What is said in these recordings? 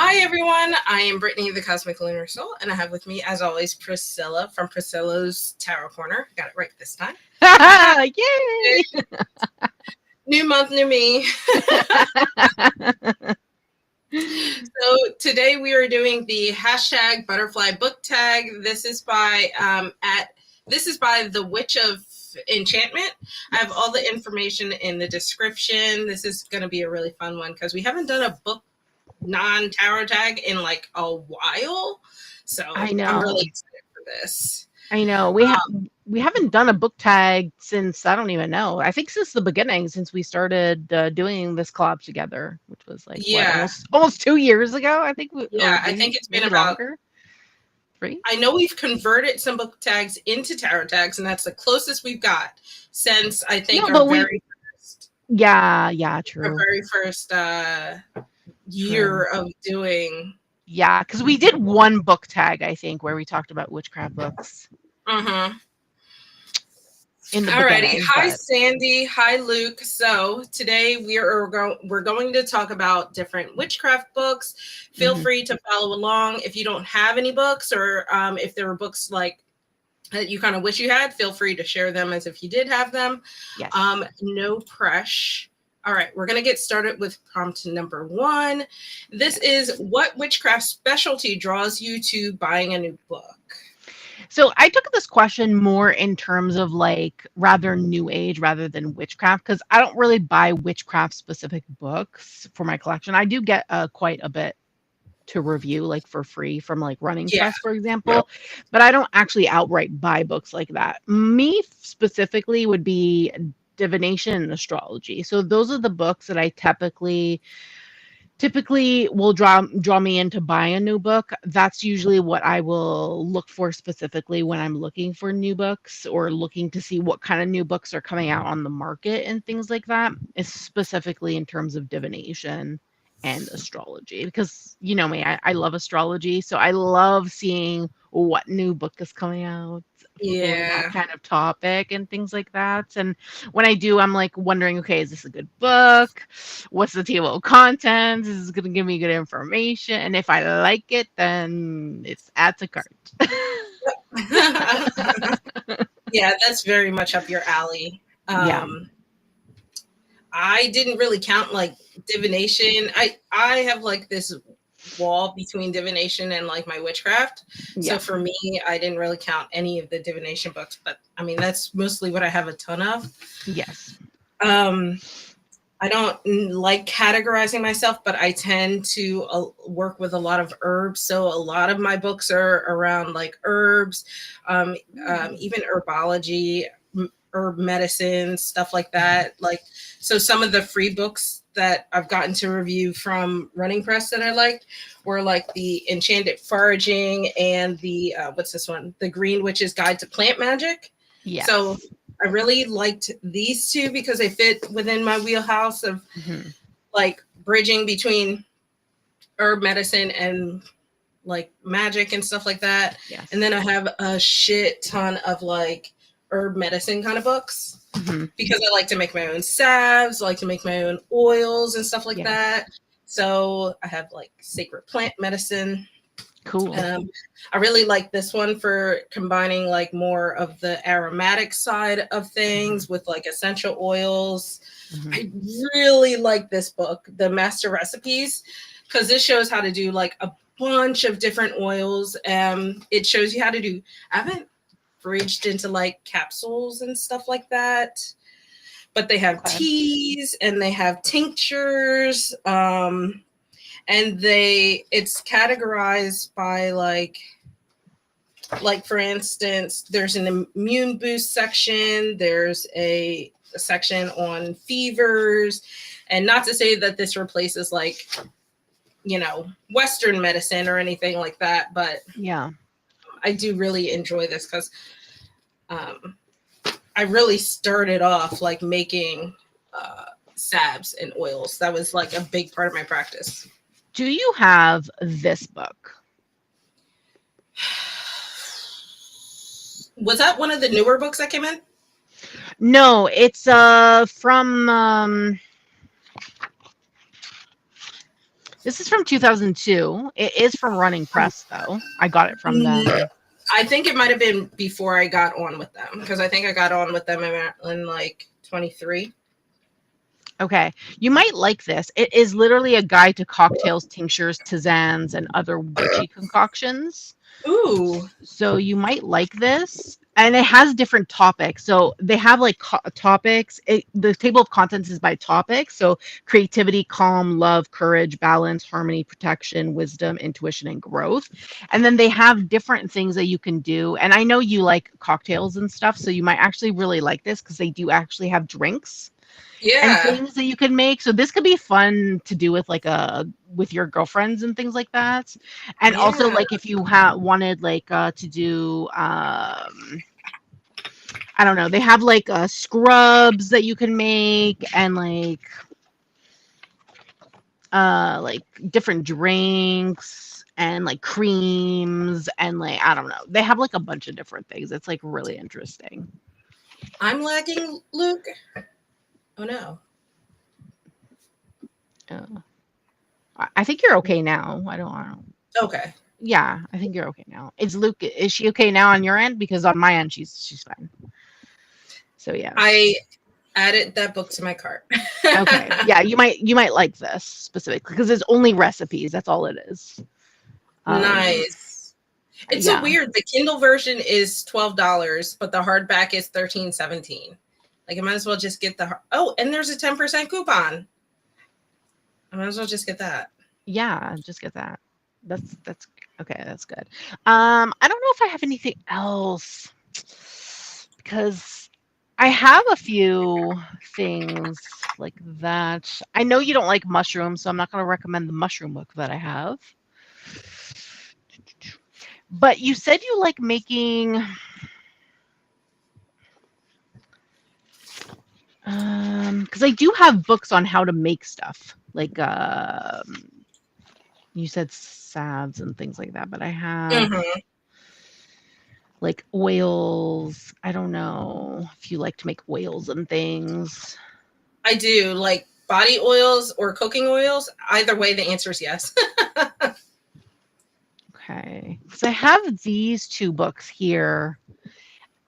Hi everyone, I am Brittany, the Cosmic Lunar Soul, and I have with me, as always, Priscilla from Priscilla's Tarot Corner. Got it right this time. Yay! New month, new me. So today we are doing the hashtag butterfly book tag. This is by the Witch of Enchantment. I have all the information in the description. This is going to be a really fun one because we haven't done a book non-tarot tag in like a while, so I know. I'm really excited for this. I know. We haven't done a book tag since I don't even know. I think since the beginning, since we started doing this collab together, which was like what Yeah, almost 2 years ago. I think, or I think it's been maybe about. longer. 3. I know we've converted some book tags into tarot tags, and that's the closest we've got since I think No, our but very first, true. year of doing. Yeah, because we did one book tag, I think, where we talked about witchcraft books in the Alrighty. beginning. Hi, But Sandy. Hi, Luke. So today we're going to talk about different witchcraft books. Feel free to follow along. If you don't have any books, or if there were books like that you kind of wish you had, feel free to share them as if you did have them. yes. No pressure. All right, we're going to get started with prompt number 1. This is: what witchcraft specialty draws you to buying a new book? So I took this question more in terms of like rather new age rather than witchcraft, because I don't really buy witchcraft specific books for my collection. I do get quite a bit to review like for free from like Running Yeah. Press, for example, but I don't actually outright buy books like that. Me specifically would be divination and astrology. So those are the books that I typically will draw me into buying a new book. That's usually what I will look for specifically when I'm looking for new books or looking to see what kind of new books are coming out on the market and things like that, is specifically in terms of divination and astrology, because you know me, I love astrology, so I love seeing what new book is coming out for that kind of topic and things like that. And when I do, I'm like wondering, okay, is this a good book? What's the table of contents? Is this going to give me good information? And if I like it, then it's add to cart. Yeah, that's very much up your alley. Yeah. I didn't really count like divination. I have like this wall between divination and like my witchcraft. Yeah. So for me, I didn't really count any of the divination books, but I mean that's mostly what I have a ton of. Yes. I don't like categorizing myself, but I tend to work with a lot of herbs. So a lot of my books are around like herbs, even herbology, herb medicine, stuff like that. Like, so some of the free books that I've gotten to review from Running Press that I liked were like the Enchanted Foraging and the what's this one? The Green Witch's Guide to Plant Magic. Yes. So I really liked these two because they fit within my wheelhouse of like bridging between herb medicine and like magic and stuff like that. Yes. And then I have a shit ton of like herb medicine kind of books because I like to make my own salves, I like to make my own oils and stuff like that. So I have like sacred plant medicine. Cool. I really like this one for combining like more of the aromatic side of things with like essential oils. I really like this book, The Master Recipes, because this shows how to do like a bunch of different oils. It shows you how to do, I haven't bridged into like capsules and stuff like that, but they have teas and they have tinctures. And it's categorized by like for instance, there's an immune boost section, there's a section on fevers, and not to say that this replaces like, you know, Western medicine or anything like that, but yeah, I do really enjoy this because I really started off like making salves and oils. That was like a big part of my practice. Do you have this book? Was that one of the newer books that came in? No, it's from This is from 2002. It is from Running Press, though. I got it from them. I think it might have been before I got on with them, because I think I got on with them in like 23. Okay, you might like this. It is literally a guide to cocktails, tinctures, tisanes, and other witchy concoctions. Ooh. So you might like this. And it has different topics. So they have like topics. The table of contents is by topics. So creativity, calm, love, courage, balance, harmony, protection, wisdom, intuition, and growth. And then they have different things that you can do. And I know you like cocktails and stuff. So you might actually really like this because they do actually have drinks and Yeah. things that you can make. So this could be fun to do with like with your girlfriends and things like that. And also Yeah. like if you wanted like to do I don't know, they have like scrubs that you can make and like different drinks and like creams and like I don't know. They have like a bunch of different things. It's like really interesting. I'm lagging, Luke. Oh no. I think you're okay now. I don't. Okay. Yeah, I think you're okay now. Is she okay now on your end? Because on my end, she's fine. So yeah. I added that book to my cart. Okay. Yeah, you might like this specifically because it's only recipes. That's all it is. Nice. It's yeah. so weird. The Kindle version is $12, but the hardback is $13.17. Like, I might as well just get and there's a 10% coupon. I might as well just get that. Yeah, just get that. That's okay. That's good. I don't know if I have anything else because I have a few things like that. I know you don't like mushrooms, so I'm not going to recommend the mushroom book that I have. But you said you like making because I do have books on how to make stuff. Like you said salves and things like that, but I have like oils. I don't know if you like to make oils and things. I do, like body oils or cooking oils. Either way, the answer is yes. Okay. So I have these two books here,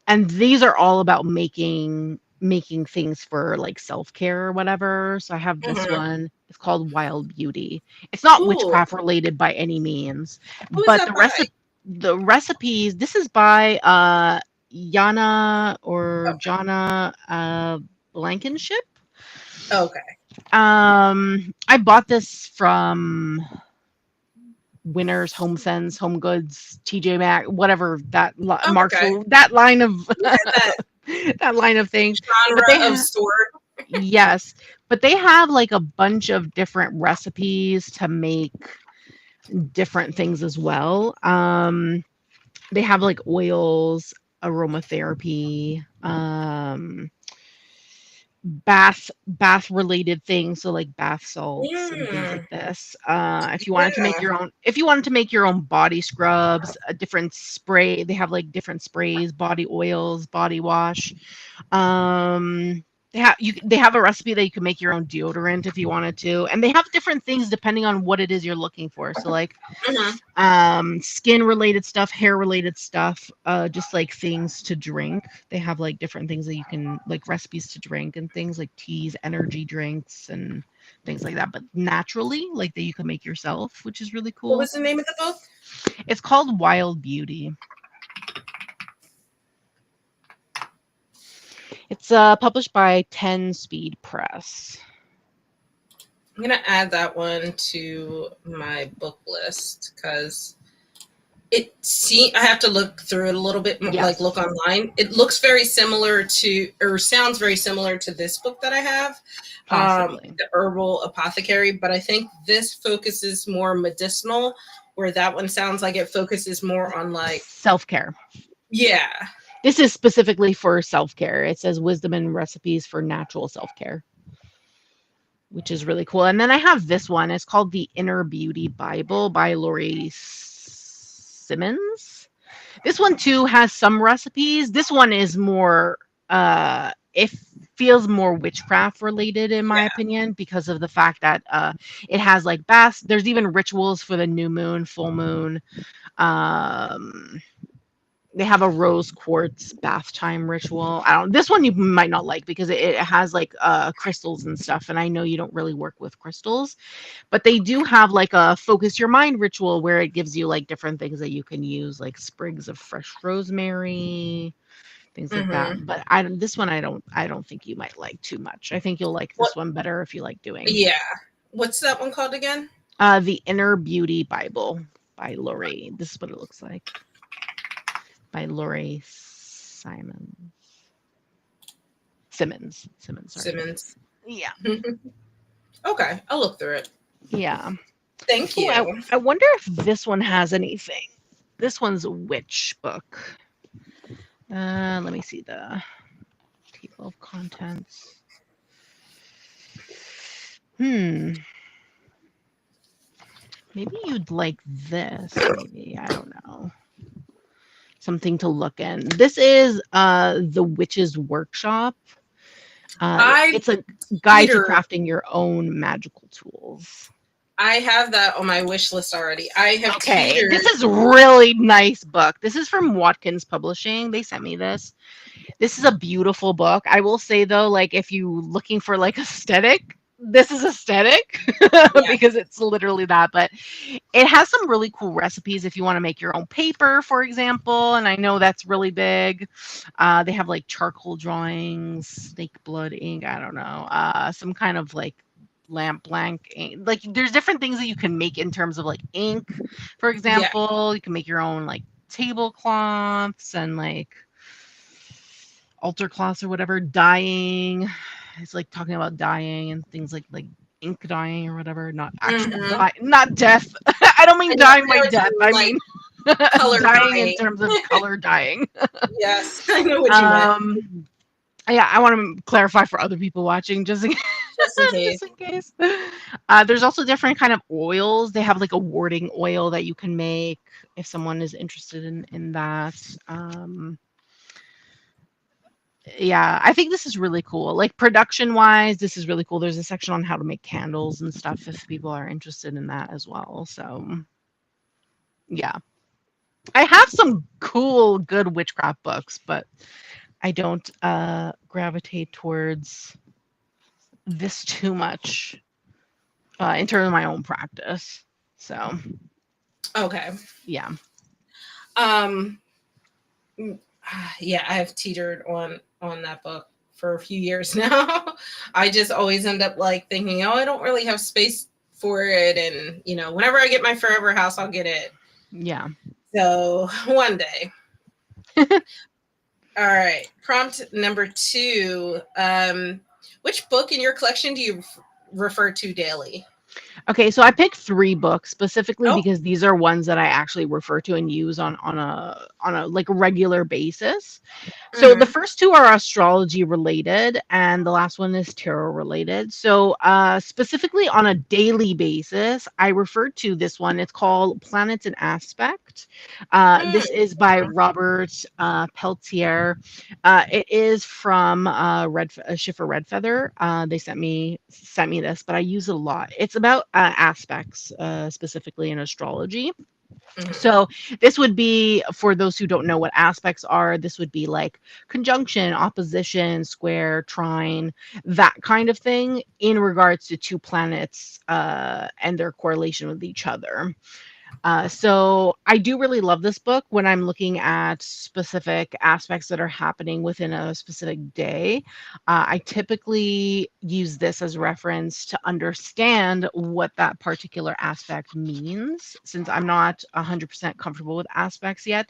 and these are all about making things for like self-care or whatever. So I have this one. It's called Wild Beauty. It's not Ooh. witchcraft related by any means, Who is but that by? the recipes, this is by Yana or Jana Blankenship. Okay. I bought this from Winners, Home Sense, Home Goods, TJ Maxx, whatever that Marshall, Okay. that line of That that line of things. genre of store. Yes, but they have like a bunch of different recipes to make different things as well. They have like oils, aromatherapy, bath related things, so like bath salts and things like this. If you wanted to make your own body scrubs, a different spray, they have like different sprays, body oils, body wash. They have a recipe that you can make your own deodorant if you wanted to, and they have different things depending on what it is you're looking for. So like skin related stuff, hair related stuff, just like things to drink. They have like different things that you can like recipes to drink and things like teas, energy drinks, and things like that, but naturally, like that you can make yourself, which is really cool. What was the name of the book? It's called Wild Beauty. It's published by 10 Speed Press. I'm gonna add that one to my book list because I have to look through it a little bit more, like look online. It looks very similar to, or sounds very similar to this book that I have, the Herbal Apothecary. But I think this focuses more medicinal, where that one sounds like it focuses more on like self-care. Yeah. This is specifically for self-care. It says wisdom and recipes for natural self-care, which is really cool. And then I have this one. It's called The Inner Beauty Bible by Lori Simmons. This one too has some recipes. This one is more if feels more witchcraft related in my Yeah. opinion, because of the fact that it has like baths. There's even rituals for the new moon, full moon. Um, they have a rose quartz bath time ritual. I don't. This one you might not like because it has like crystals and stuff, and I know you don't really work with crystals, but they do have like a focus your mind ritual where it gives you like different things that you can use, like sprigs of fresh rosemary, things like that. Mm-hmm. But this one I don't think you might like too much. I think you'll like What? this one better if you like doing. Yeah. What's that one called again? The Inner Beauty Bible by Lori. This is what it looks like, by Lori Simmons, sorry. Simmons. Yeah. Okay, I'll look through it. Yeah. Thank Oh, you. I wonder if this one has anything. This one's a witch book. Let me see the table of contents. Hmm. Maybe you'd like this. Maybe, I don't know. Something to look in. This is the Witch's Workshop. I It's a guide to Peter, crafting your own magical tools. I have that on my wish list already. I have Okay, teetered. this is really nice book. This is from Watkins Publishing. They sent me this. This is a beautiful book. I will say though, like if you looking for like aesthetic, this is aesthetic Yeah. because it's literally that. But it has some really cool recipes if you want to make your own paper, for example. And I know that's really big. They have like charcoal drawings, snake blood ink. I don't know. Some kind of like lamp blank ink. Like there's different things that you can make in terms of like ink. For Yeah. example, you can make your own like tablecloths and like altar cloths or whatever. Dyeing. It's like talking about dyeing and things like ink dyeing or whatever. Not actual Mm-hmm. dye, not death. I don't mean I dying by know what you death. mean, I like mean color dying in dyeing. terms of color dyeing. Yes, I know what you meant. um, yeah, I want to clarify for other people watching, just in, Just in case. just in case. There's also different kind of oils. They have like a warding oil that you can make if someone is interested in that. Yeah, I think this is really cool. Like production wise, this is really cool. There's a section on how to make candles and stuff if people are interested in that as well. So, yeah. I have some cool, good witchcraft books, but I don't gravitate towards this too much in terms of my own practice. So, Okay. yeah. Um. Yeah, I have teetered on that book for a few years now. I just always end up like thinking, oh, I don't really have space for it, and whenever I get my forever house, I'll get it. Yeah. So one day. All right. Prompt number 2. Which book in your collection do you refer to daily? Okay, so I picked 3 books specifically Oh. because these are ones that I actually refer to and use on a like regular basis. So the Hmm. first 2 are astrology related, and the last one is tarot related. So specifically on a daily basis, I refer to this one. It's called Planets and Aspect. This is by Robert Peltier. It is from Schiffer Red Feather. They sent me this, but I use it a lot. It's about aspects, specifically in astrology. Hmm. So this would be, for those who don't know what aspects are, this would be like conjunction, opposition, square, trine, that kind of thing in regards to 2 planets and their correlation with each other. So I do really love this book when I'm looking at specific aspects that are happening within a specific day. I typically use this as reference to understand what that particular aspect means, since I'm not 100% comfortable with aspects yet.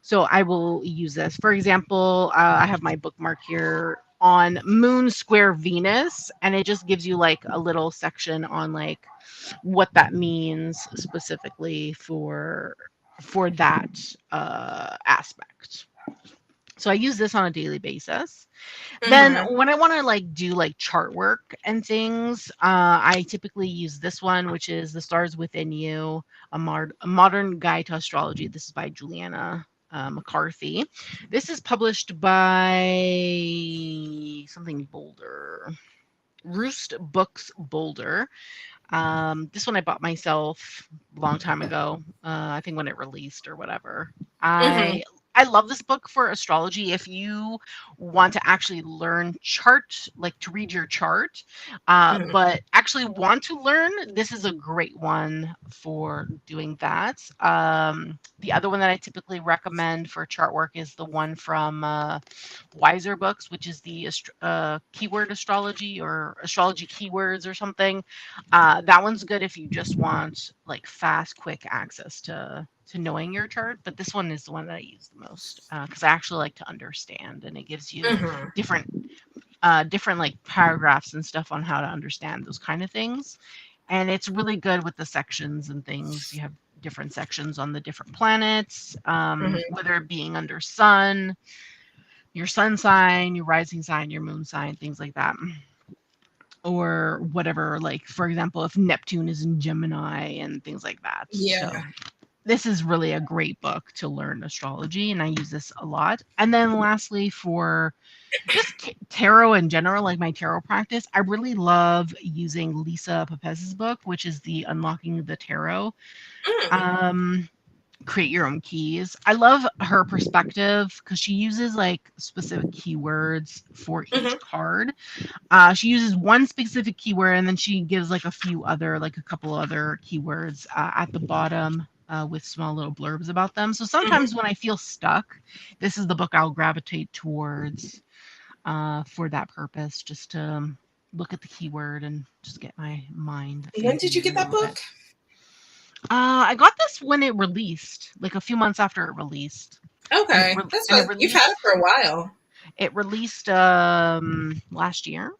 So I will use this. For example, I have my bookmark here on Moon Square Venus, and it just gives you like a little section on like what that means specifically for that aspect. So I use this on a daily basis. Then Hmm. when I want to like do like chart work and things, I typically use this one, which is The Stars Within You, a modern guide to astrology. This is by Juliana McCarthy. This is published by something Boulder. Roost Books Boulder. This one I bought myself a long time ago. I think when it released or whatever. Mm-hmm. I love this book for astrology. If you want to actually learn chart, like to read your chart, Mm-hmm. but actually want to learn, this is a great one for doing that. The other one that I typically recommend for chart work is the one from Wiser Books, which is the keyword astrology or astrology keywords or something. That one's good if you just want like fast, quick access to knowing your chart. But this one is the one that I use the most because I actually like to understand, and it gives you Mm-hmm. different like paragraphs and stuff on how to understand those kind of things. And it's really good with the sections and things. You have different sections on the different planets, Mm-hmm. whether it being under sun, your sun sign, your rising sign, your moon sign, things like that. Or whatever, like for example, if Neptune is in Gemini and things like that. Yeah. So this is really a great book to learn astrology, and I use this a lot. And then lastly, for just tarot in general, like my tarot practice, I really love using Lisa Pepez's book, which is the Unlocking the Tarot. Mm. Um, Create Your Own Keys. I love her perspective because she uses like specific keywords for Mm-hmm. each card. She uses one specific keyword and then she gives like a few other, like a couple other keywords at the bottom with small little blurbs about them. So Mm-hmm. sometimes when I feel stuck, this is the book I'll gravitate towards for that purpose, just to look at the keyword and just get my mind When did you thinking get a that little bit. book? I got this when it released, like a few months after it released, and Okay, that's and it what you've had it released. for a while. It released last year.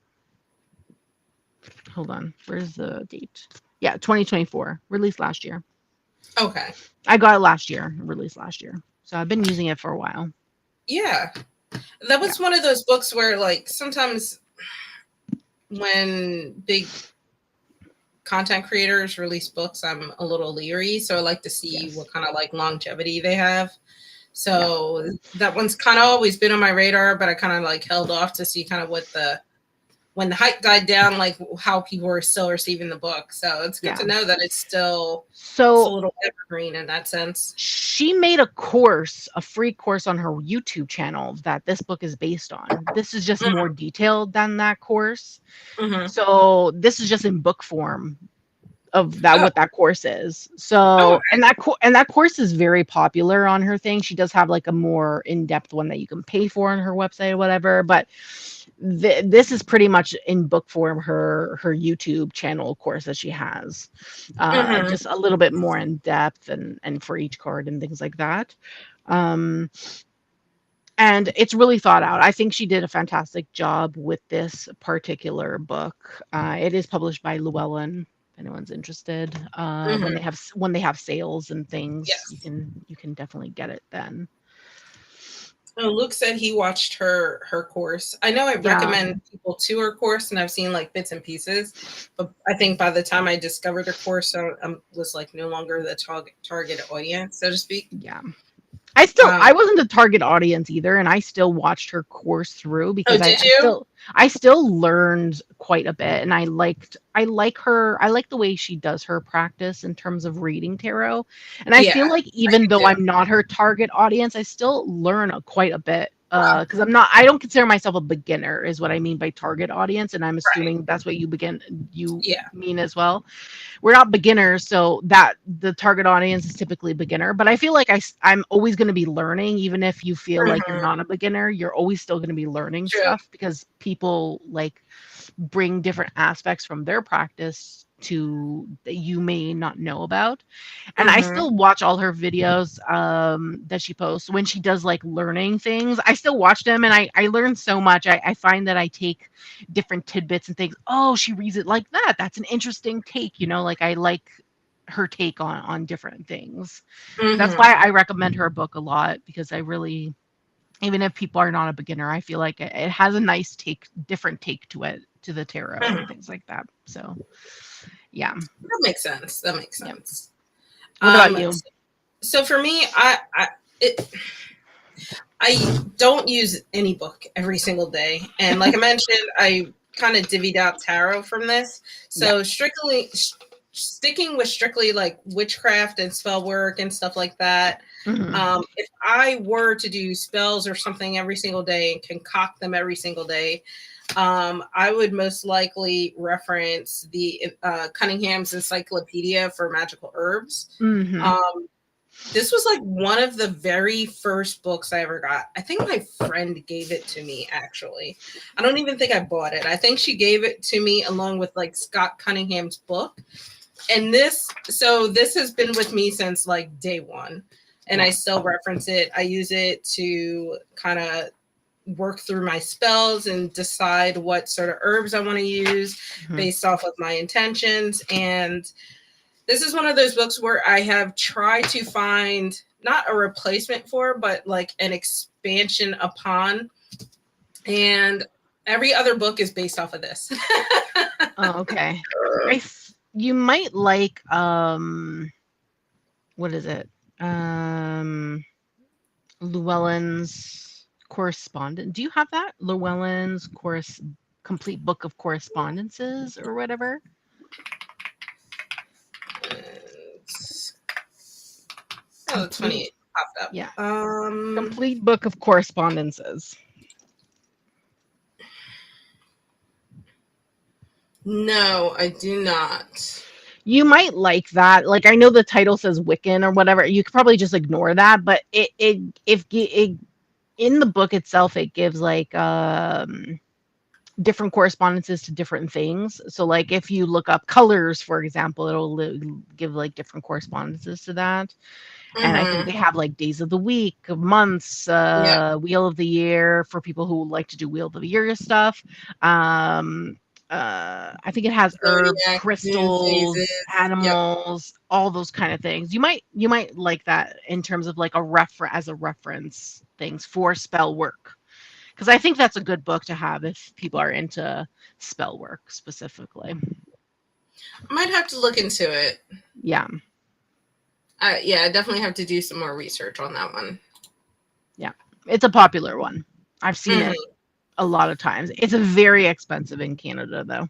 Hold on, where's the date? Yeah, 2024, released last year. Okay. I got it last year, released last year. So I've been using it for a while. Yeah, that Yeah. was one of those books where, like, sometimes when big content creators release books, I'm a little leery. So I like to see Yes. what kind of like longevity they have. Yeah. So that one's kind of always been on my radar, but I kind of like held off to see kind of what the when the hype died down, like how people were still receiving the book. So it's good Yeah. to know that it's a So little evergreen in that sense. she made a course, a free course on her YouTube channel that this book is based on. This is just more detailed than that course. Mm-hmm. So this is just in book form of that Oh, what that course is. oh, So okay. and that course is very popular on her thing. She does have like a more in-depth one that you can pay for on her website or whatever, but this is pretty much in book form her YouTube channel course that she has. Mm-hmm. Just a little bit more in depth and for each card and things like that. Um and it's really thought out. I think she did a fantastic job with this particular book. It is published by Llewellyn. If anyone's interested, Mm-hmm. when they have sales and things, Yes. you can definitely get it then. Luke said he watched her course. I know I Yeah, recommend people to her course, and I've seen like bits and pieces. But I think by the time I discovered her course, I was like no longer the target audience, so to speak. yeah. Um, I wasn't the target audience either, and I still watched her course through oh, because did you? I still learned quite a bit, and I like the way she does her practice in terms of reading tarot. And I feel Yeah, like I even though do too. I'm not her target audience, I still learn quite a bit. Wow. Because I don't consider myself a beginner, is what I mean by target audience, and I'm Right. assuming that's what you Yeah. mean as well. We're not beginners, so that the target audience is typically beginner. But I feel like I'm always going to be learning, even if you feel like you're Hmm. not a beginner. You're always still going to be learning True. stuff because people like bring different aspects from their practice to that you may not know about. And I Hmm. still watch all her videos that she posts when she does like learning things. I still watch them, and I learn so much. I find that I take different tidbits and things. Oh, she reads it like that. That's an interesting take, like I like her take on different things. That's Hmm. why I recommend her book a lot, because I really, even if people are not a beginner, I feel like it has a nice different take to it, to the tarot and Hmm. things like that. So yeah. That makes sense. That makes Yep. sense. What about Um, you? so for me, it I don't use any book every single day. And like I mentioned, I kind of divvied out tarot from this. Yeah. So sticking with strictly like witchcraft and spell work and stuff like that. If I were to do spells or something every single day and concoct them every single day, I would most likely reference the Cunningham's Encyclopedia for Magical Herbs. This was like one of the very first books I ever got. I think my friend gave it to me, actually. I don't even think I bought it. I think she gave it to me along with like Scott Cunningham's book. And this has been with me since like day one. And I still reference it. I use it to kind of work through my spells and decide what sort of herbs I want to use based off of my intentions. And this is one of those books where I have tried to find not a replacement for, but like an expansion upon. And every other book is based off of this. Oh, okay. You might like what is it? Llewellyn's Correspondence. Do you have that? Llewellyn's Complete Book of Correspondences or whatever? Oh, it's funny. It popped up. Yeah. Complete Book of Correspondences. No, I do not. You might like that. Like, I know the title says Wiccan or whatever. You could probably just ignore that, but it in the book itself, it gives like different correspondences to different things. So like if you look up colors, for example, it'll give like different correspondences to that. And I think they have like days of the week, months, wheel of the year for people who like to do wheel of the year stuff. I think it has herbs, crystals, animals, all those kind of things. You might like that in terms of like a reference things for spell work. Because I think that's a good book to have if people are into spell work specifically. I might have to look into it. Yeah. I definitely have to do some more research on that one. Yeah. It's a popular one. I've seen it a lot of times. It's very expensive in Canada, though.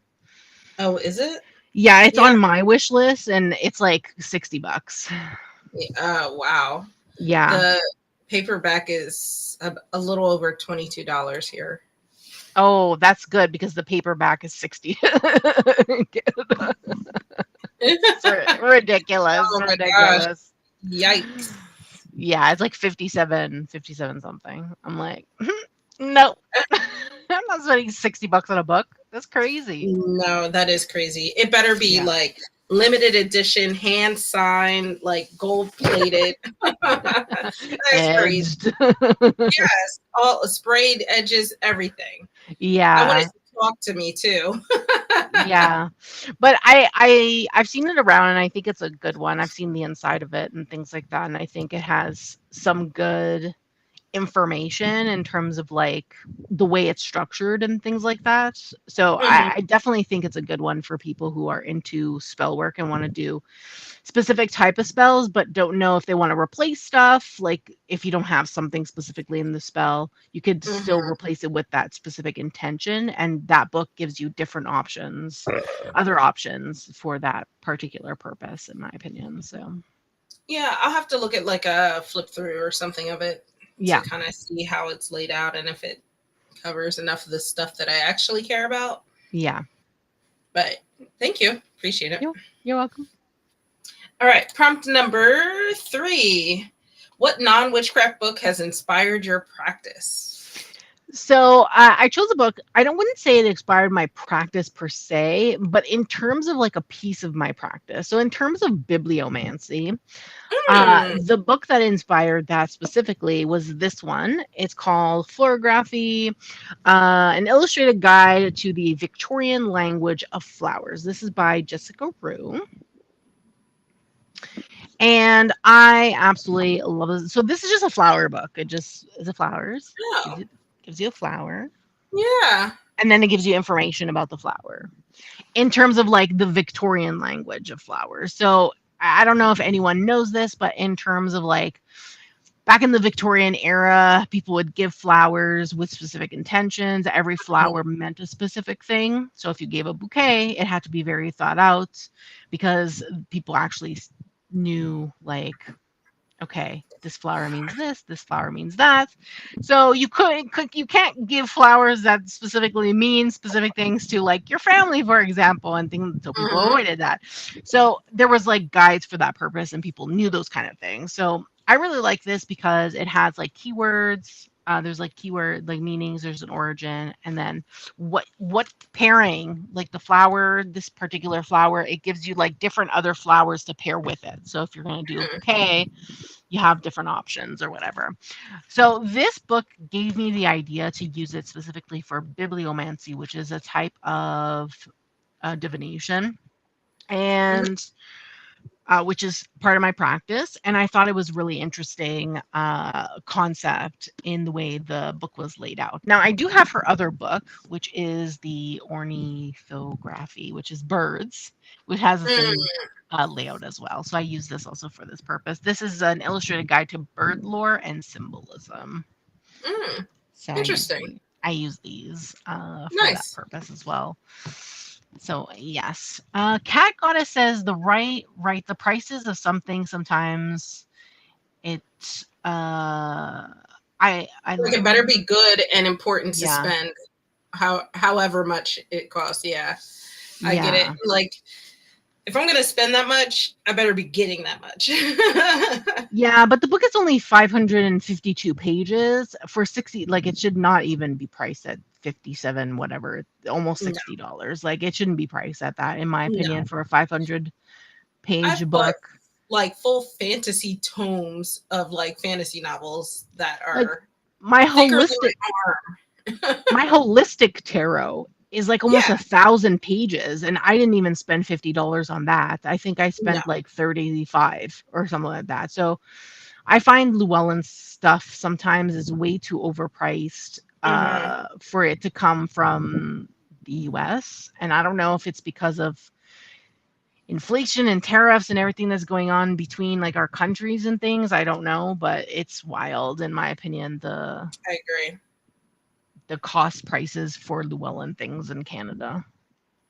Oh, is it? Yeah, it's on my wish list, and it's like $60. Wow. Yeah. The paperback is a little over $22 here. Oh, that's good because the paperback is $60. It's ridiculous. Oh my ridiculous. Gosh. Yikes. Yeah, it's like 57 something. I'm like, no. I'm not spending $60 on a book. That's crazy. No, that is crazy. It better be like limited edition, hand signed, like gold plated. That's crazy. Yes, all sprayed edges, everything. Yeah. I want it to talk to me too. Yeah, but I've seen it around, and I think it's a good one. I've seen the inside of it and things like that, and I think it has some good information in terms of like the way it's structured and things like that. So I definitely think it's a good one for people who are into spell work and want to do specific type of spells but don't know if they want to replace stuff. Like if you don't have something specifically in the spell, you could still replace it with that specific intention, and that book gives you different options, other options for that particular purpose, in my opinion. So yeah, I'll have to look at like a flip through or something of it. To kind of see how it's laid out and if it covers enough of the stuff that I actually care about. Yeah. But thank you. Appreciate it. You're welcome. All right. Prompt number 3. What non-witchcraft book has inspired your practice? So I chose a book. Wouldn't say it inspired my practice per se, but in terms of like a piece of my practice. So in terms of bibliomancy, the book that inspired that specifically was this one. It's called Florography, an illustrated guide to the Victorian language of flowers. This is by Jessica Rue. And I absolutely love it. So this is just a flower book. It just is a flowers. Oh. Gives you a flower. Yeah. And then it gives you information about the flower in terms of like the Victorian language of flowers. So I don't know if anyone knows this, but in terms of like back in the Victorian era, people would give flowers with specific intentions. Every flower meant a specific thing. So if you gave a bouquet, it had to be very thought out because people actually knew, like, okay, this flower means this flower means that. So you can't give flowers that specifically mean specific things to, like, your family, for example, and things. So people avoided that. So there was like guides for that purpose, and people knew those kind of things. So I really like this because it has like keywords. There's like keyword like meanings. There's an origin, and then what pairing, like the flower, this particular flower, it gives you like different other flowers to pair with it. So if you're going to do a bouquet, you have different options or whatever. So this book gave me the idea to use it specifically for bibliomancy, which is a type of divination, and which is part of my practice. And I thought it was really interesting concept in the way the book was laid out. Now, I do have her other book, which is the ornithography, which is birds, which has the same layout as well. So I use this also for this purpose. This is an illustrated guide to bird lore and symbolism. So Interesting. I use these for that purpose as well. So yes, Cat Goddess says the prices of something sometimes it I like it better be good and important to spend however much it costs. I get it. Like if I'm gonna spend that much, I better be getting that much. Yeah, but the book is only 552 pages for 60. Like it should not even be priced at 57, whatever, almost $60. Like it shouldn't be priced at that, in my opinion, for a 500-page book. Like full fantasy tomes of like fantasy novels that are like my holistic tarot is like almost 1,000 pages, and I didn't even spend $50 on that. I think I spent like 35 or something like that. So I find Llewellyn stuff sometimes is way too overpriced for it to come from the US. And I don't know if it's because of inflation and tariffs and everything that's going on between like our countries and things. I don't know, but it's wild in my opinion. I agree. The cost prices for Llewellyn things in Canada.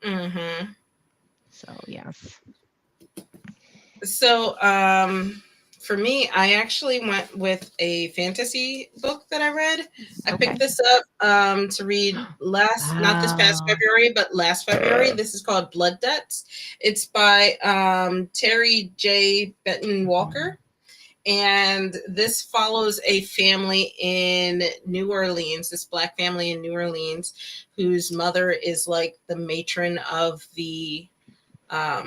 So yes. So for me, I actually went with a fantasy book that I read. I picked this up to read not this past February, but last February. This is called Blood Debts. It's by Terry J. Benton Walker. And this follows a family in New Orleans, this Black family in New Orleans, whose mother is like the matron of the, I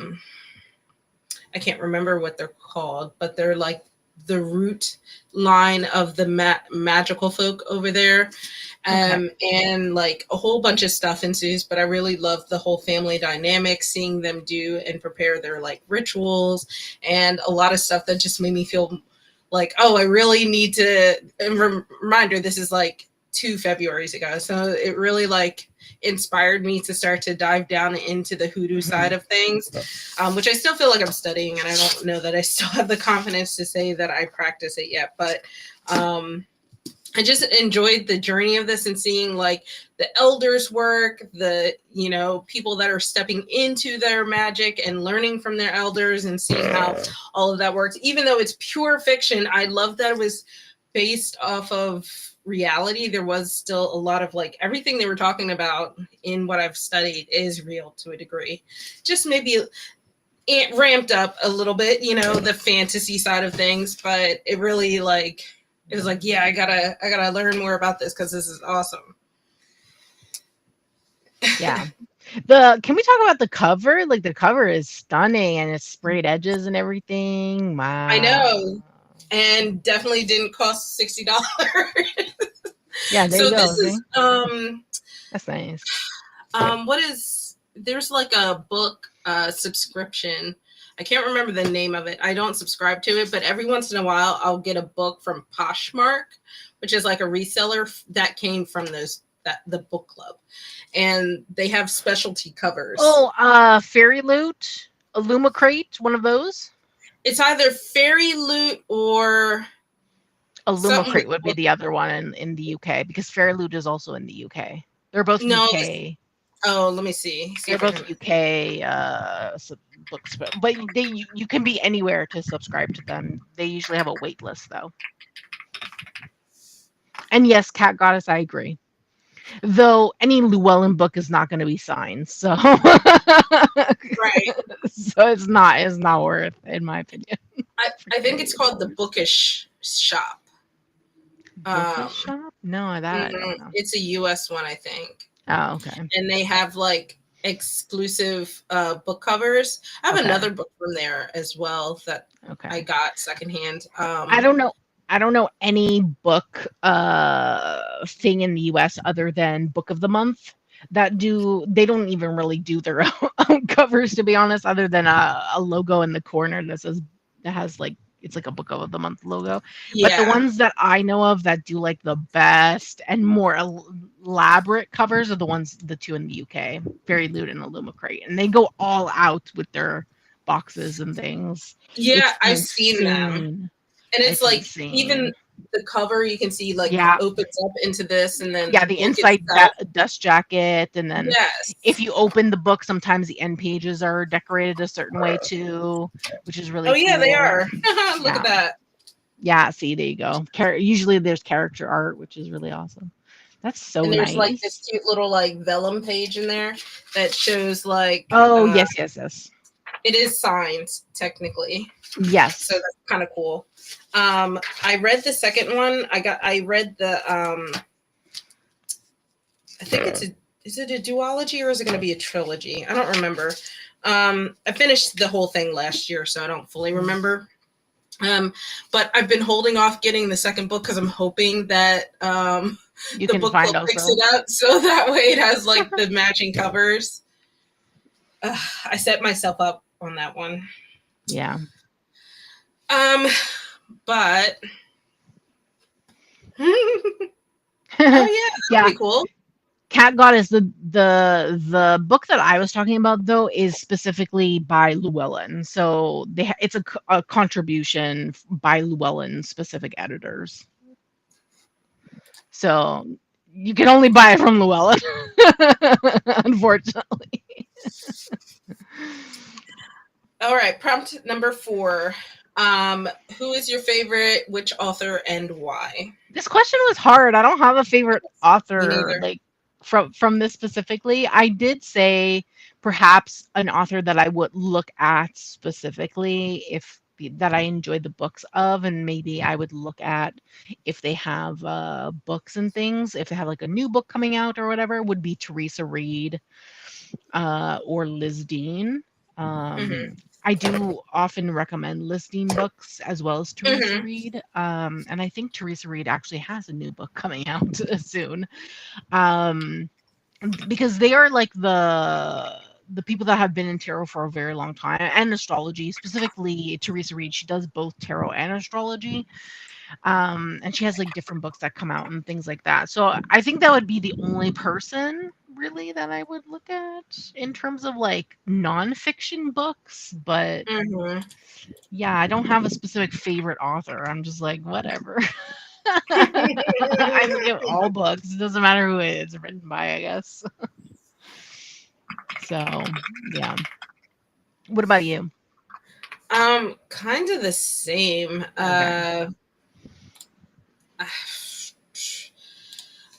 can't remember what they're called, but they're like the root line of the magical folk over there. And like a whole bunch of stuff ensues, but I really love the whole family dynamic, seeing them do and prepare their like rituals and a lot of stuff that just made me feel like, oh, I really need to, and reminder, this is like 2 Februarys ago. So it really like inspired me to start to dive down into the hoodoo side of things, which I still feel like I'm studying, and I don't know that I still have the confidence to say that I practice it yet, but I just enjoyed the journey of this and seeing like the elders work, the, you know, people that are stepping into their magic and learning from their elders and seeing how all of that works. Even though it's pure fiction, I love that it was based off of reality. There was still a lot of like everything they were talking about in what I've studied is real to a degree. Just maybe it ramped up a little bit, you know, the fantasy side of things, but it really like, it was like, yeah, I gotta learn more about this because this is awesome. Yeah. Can we talk about the cover? Like the cover is stunning and it's sprayed edges and everything. Wow. I know. And definitely didn't cost $60. Yeah, there you go. This is that's nice. There's like a book subscription. I can't remember the name of it. I don't subscribe to it, but every once in a while I'll get a book from Poshmark, which is like a reseller that came from the book club. And they have specialty covers. Oh, Fairy Loot, Illumicrate, one of those. It's either Fairy Loot or Something Illumicrate with would be book. the other one in the UK, because Fair Loot is also in the UK. They're both No, UK. oh, let me see. See They're if I both can. UK books, but you can be anywhere to subscribe to them. They usually have a wait list though. And yes, Cat Goddess, I agree. Though any Llewellyn book is not going to be signed, so Right. so it's not worth, in my opinion. I think it's called the Bookish Shop. Bookish Shop? No, that I don't know. It's a US one, I think. Oh, okay. And they have like exclusive book covers. I have Okay. another book from there as well that Okay. I got secondhand. I don't know any book thing in the US other than Book of the Month that they don't even really do their own covers, to be honest, other than a logo in the corner that has like, it's like a Book of the Month logo. But the Yeah. ones that I know of that do like the best and more elaborate covers are the two in the UK, Fairy Loot and Illumicrate, and they go all out with their boxes and things. Yeah, It's I've seen them. insane. And it's It's like insane. even the cover you can see like Yeah. opens up into this, and then Yeah, the book inside itself. dust jacket, and then Yes. if you open the book, sometimes the end pages are decorated a certain way too, which is really Oh yeah, they cool. are. Look Yeah. at that. Yeah, see, there you go. Usually there's character art, which is really awesome. That's so And there's like this nice. cute little like vellum page in there that shows like Oh, yes. it is signed technically. Yes. So that's kind of cool. I read the second one. I read the I think is it a duology or is it going to be a trilogy? I don't remember. I finished the whole thing last year, so I don't fully remember. But I've been holding off getting the second book because I'm hoping that You the can book find club picks also. it up, so that way it has like the matching covers. I set myself up on that one. Yeah. But oh yeah, that'd be cool. Cat Goddess, the book that I was talking about though is specifically by Llewellyn, so it's a contribution by Llewellyn specific editors. So you can only buy it from Llewellyn, unfortunately. All right, prompt number 4. Who is your favorite witch author and why? This question was hard. I don't have a favorite Me author neither. like from this specifically. I did say perhaps an author that I would look at specifically that I enjoyed the books of, and maybe I would look at if they have books and things, if they have like a new book coming out or whatever, would be Teresa Reed or Liz Dean. I do often recommend Liz Dean books as well as Teresa Reed. And I think Teresa Reed actually has a new book coming out soon. Because they are like the people that have been in tarot for a very long time, and astrology. Specifically Teresa Reed, she does both tarot and astrology. And she has like different books that come out and things like that. So I think that would be the only person really that I would look at in terms of like nonfiction books. But yeah, I don't have a specific favorite author. I'm just like, whatever. I look at all books. It doesn't matter who it's written by, I guess. So yeah. What about you? Kind of the same. Okay.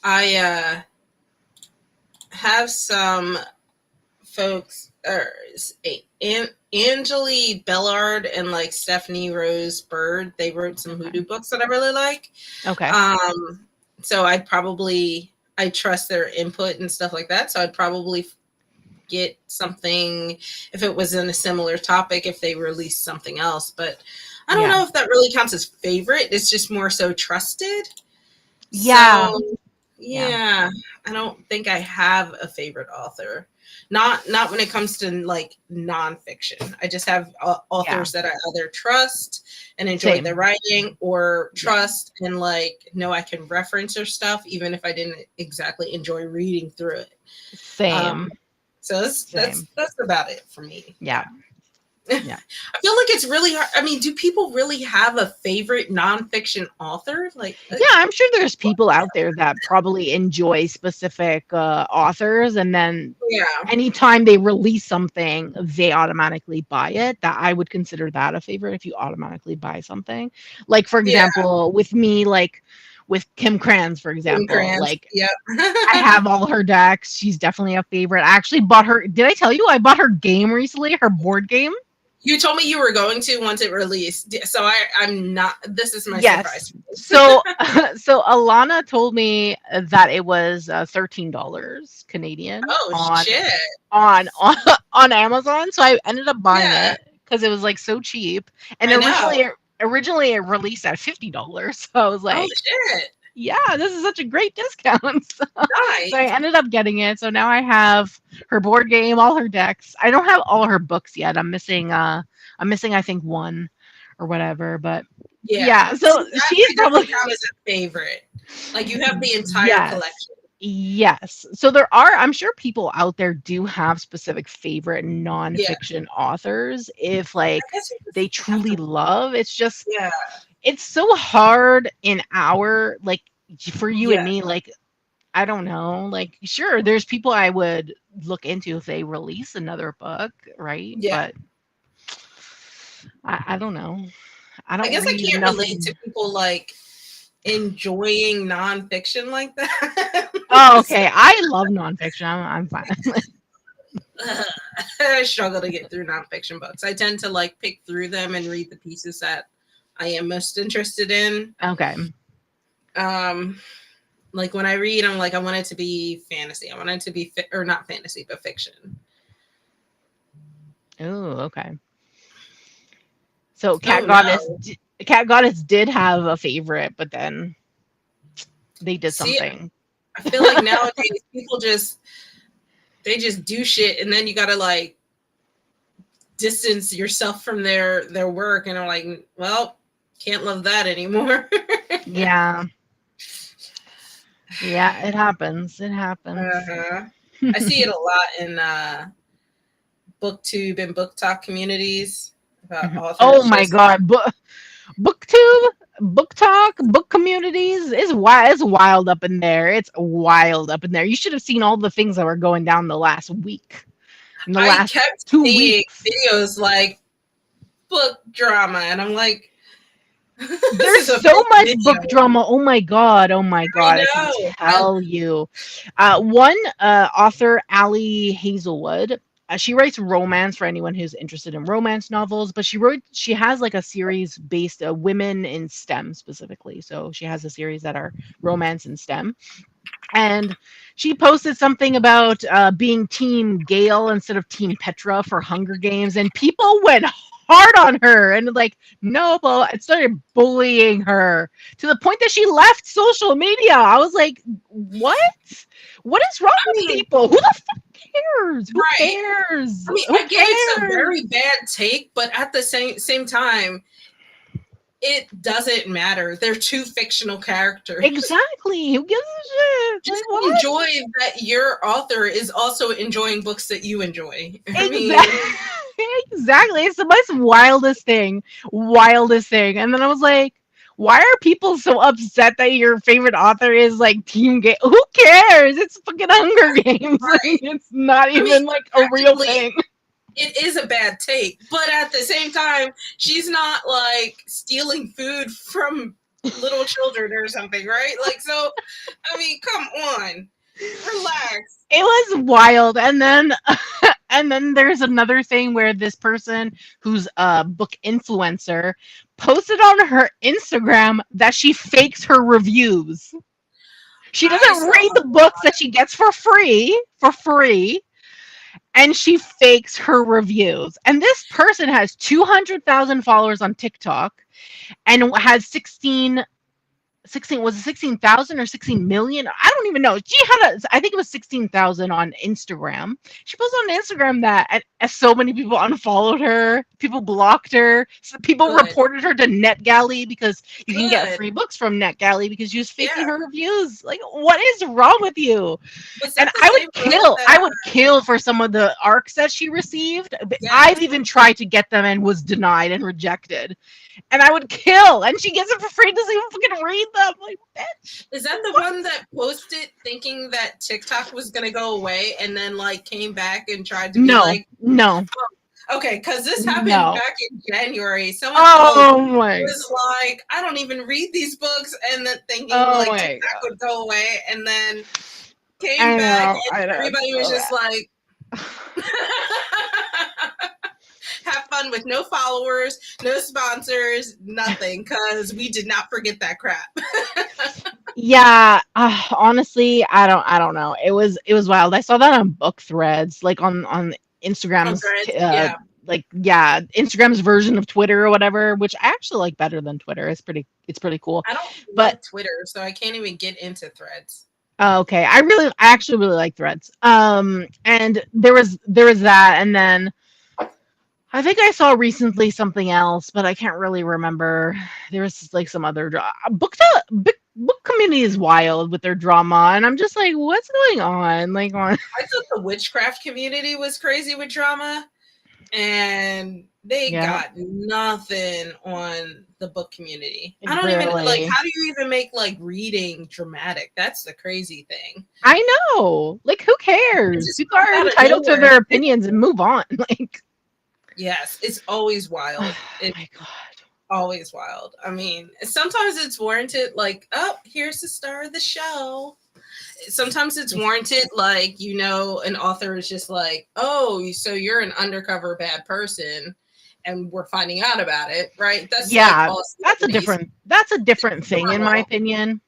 I have some folks, Angeli Bellard and like Stephanie Rose Bird. They wrote some hoodoo books that I really like. Okay. So I trust their input and stuff like that. So I'd probably get something if it was in a similar topic, if they released something else. But I don't know if that really counts as favorite. It's just more so trusted. Yeah. So, yeah. I don't think I have a favorite author. Not when it comes to like nonfiction. I just have authors that I either trust and enjoy their writing, or trust and like know I can reference their stuff even if I didn't exactly enjoy reading through it. Same. So that's about it for me. Yeah. Yeah. I feel like it's really hard. I mean, do people really have a favorite nonfiction author? Yeah, I'm sure there's people out there that probably enjoy specific authors, and then yeah, anytime they release something, they automatically buy it. That I would consider that a favorite if you automatically buy something. Like for yeah, example, with me, like with Kim Kranz, for Kim example, Krantz. like Yep. I have all her decks. She's definitely a favorite. I actually bought her. Did I tell you I bought her game recently? Her board game. You told me you were going to once it released, so I'm not. This is my Yes. surprise. So, so Alana told me that it was $13 Canadian Oh shit! on on Amazon. So I ended up buying Yeah, it because it was like so cheap. And I know. originally it released at $50. So I was Oh like, shit! yeah, this is such a great discount. So I Nice. ended up getting it. So now I have her board game, all her decks. I don't have all her books yet. I'm missing I think one or whatever, but Yeah. yeah, See, so that she's could probably definitely count as a favorite. Like you have the entire yes. collection. Yes. So there are, I'm sure people out there do have specific favorite Yeah. nonfiction authors if I like guess you they just have truly to. love. It's just Yeah. it's so hard in our like for you and Yeah. me, like I don't know, like sure, there's people I would look into if they release another book, right? Yeah. But I don't know. I I don't guess I read can't enough. relate to people like enjoying nonfiction like that. Oh, So, okay. I love nonfiction. I'm fine. I struggle to get through nonfiction books. I tend to like pick through them and read the pieces that I am most interested in. Okay. Um, like when I read, I'm like, I want it to be fantasy. I want it to be or not fantasy, but fiction. Oh, okay. So Oh no! Cat Goddess did have a favorite, but then they did See, something. I feel like nowadays people just do shit, and then you gotta like distance yourself from their work, and I'm like, well, can't love that anymore. Yeah. Yeah, it happens. It happens. Uh-huh. I see it a lot in booktube and book talk communities about Oh authors my just god. Booktube, book talk, book communities is wild up in there. It's wild up in there. You should have seen all the things that were going down the last week. In the I last kept 2 seeing weeks. videos like book drama, and I'm like, this There's is a so fake much video. book drama. Oh my god. Oh my I god. I can know. tell you. One author, Allie Hazelwood, she writes romance for anyone who's interested in romance novels, but she has like a series based women in STEM specifically. So she has a series that are romance and STEM. And she posted something about being Team Gale instead of Team Petra for Hunger Games, and people went hard on her and like no, but it started bullying her to the point that she left social media. I was like, what? What is wrong I with mean, people? Who the fuck cares? Who right. cares? I mean, Who I get it's a cares? very bad take, but at the same time, it doesn't matter. They're two fictional characters. Exactly. Who gives a shit? Just Like what? enjoy that your author is also enjoying books that you enjoy. I mean, Exactly. Exactly. It's the most wildest thing. Wildest thing. And then I was like, why are people so upset that your favorite author is like Team Game? Who cares? It's fucking Hunger Games. Like, right. it's not I mean, even like a real thing. it is a bad take, but at the same time, she's not like stealing food from little children or something, right? Like, so, I mean, come on, relax. It was wild. And then and then there's another thing where this person who's a book influencer posted on her Instagram that she fakes her reviews. She I doesn't saw read the books that she gets for free, and she fakes her reviews. And this person has 200,000 followers on TikTok and has 16 16, was it 16,000 or 16 million? I don't even know. She had I think it was 16,000 on Instagram. She posted on Instagram that so many people unfollowed her, people blocked her, so people Good. reported her to NetGalley because you can get Good. free books from NetGalley because she was faking Yeah. her reviews. Like, what is wrong with you? Was And that the same book I that would kill for some of the arcs that she received. yes. I've even tried to get them and was denied and rejected. And I would kill, and she gets it for free, doesn't even fucking read them. Like, bitch. Is that the What? one that posted thinking that TikTok was gonna go away and then like came back and tried to be No, like, no, okay, because this happened no. back in January. Someone Oh my, was like, I don't even read these books, and then thinking oh like my TikTok god. would go away, and then came I back, know, and I know. It's everybody was so just like, have fun with no followers, no sponsors, nothing, because we did not forget that crap. yeah, honestly, I don't know. It was wild. I saw that on book threads, like on Oh, Instagram's Threads, yeah. like yeah, Instagram's version of Twitter or whatever, which I actually like better than Twitter. It's pretty cool. I don't But like Twitter, so I can't even get into Threads. okay, I actually really like threads. And there was that, and then I think I saw recently something else, but I can't really remember. There was like some other book community is wild with their drama, and I'm just like, what's going on? Like, on I thought the witchcraft community was crazy with drama, and they yeah, got nothing on the book community. I don't even like, really. how do you even make like reading dramatic? That's the crazy thing. I know. Like, who It cares? just People comes are out of entitled to nowhere. their opinions and move on. Like, Yes, it's always wild. oh It's my god. always wild. I mean, sometimes it's warranted, like, oh, here's the star of the show. Sometimes it's warranted, like, you know, an author is just like, oh, so you're an undercover bad person and we're finding out about it, right? That's like Yeah, all that's a different thing in my normal. opinion.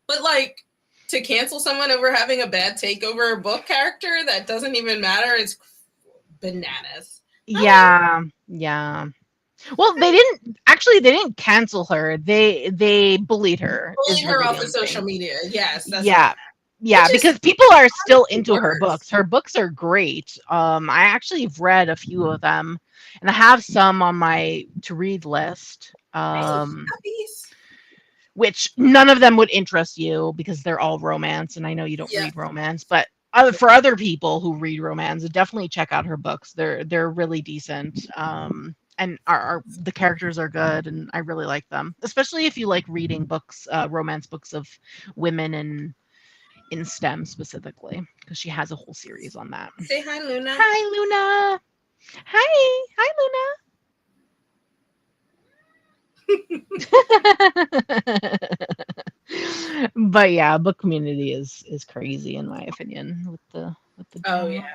But like, to cancel someone over having a bad take over a book character that doesn't even matter is bananas. Yeah, yeah. Well, they didn't cancel her. They bullied her is Bullied her really the off of only social thing. media. Yes, that's what Yeah. it meant. Yeah, Which is because people are still into her books. worse. Her books are great. I actually have read a few of them, and I have some on my to read list. Hey, puppies. Which none of them would interest you because they're all romance, and I know you don't Yeah. read romance, but for other people who read romance, definitely check out her books. They're really decent. And the characters are good, and I really like them, especially if you like reading books, romance books of women in STEM specifically, because she has a whole series on that. Say hi, Luna. Hi, Luna. Hi, Luna. But yeah, book community is crazy in my opinion with the Oh drama. yeah.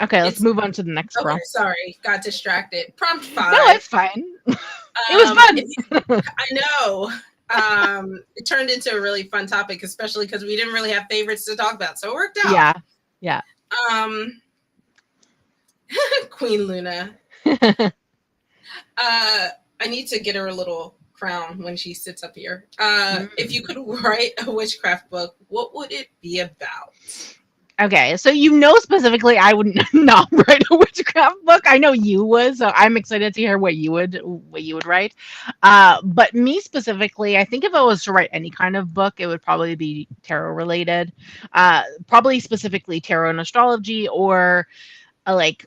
Okay, let's It's move on to the next okay. girl. Sorry, got distracted. Prompt No, 5. it's fine. It was fun. I know. It turned into a really fun topic, especially because we didn't really have favorites to talk about, so it worked out. Yeah, yeah. Queen Luna. I need to get her a little crown when she sits up here. If you could write a witchcraft book, what would it be about? Okay, so you know specifically I would not write a witchcraft book. I know you would, so I'm excited to hear what you would write. But me specifically, I think if I was to write any kind of book, it would probably be tarot related. Probably specifically tarot and astrology, or like,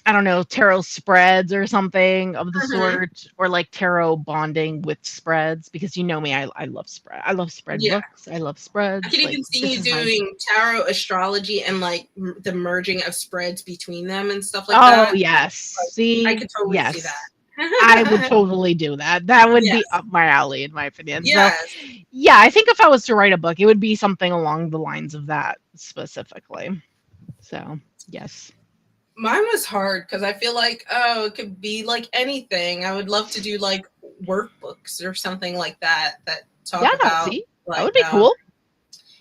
I don't know, tarot spreads or something of the sort, or like tarot bonding with spreads, because you know me, I love spread. I love spread Yeah. books. I love spreads. I can Like, even see this you is my doing tarot, astrology, and like the merging of spreads between them and stuff like Oh that. yes. Like, I See, could totally see yes. that. I would totally do that. That would be Yes. up my alley, in my opinion. So, Yes. yeah, I think if I was to write a book, it would be something along the lines of that specifically. So, yes. Mine was hard because I feel like, oh, it could be like anything. I would love to do like workbooks or something like that that talk Yeah, about see, that would like be cool.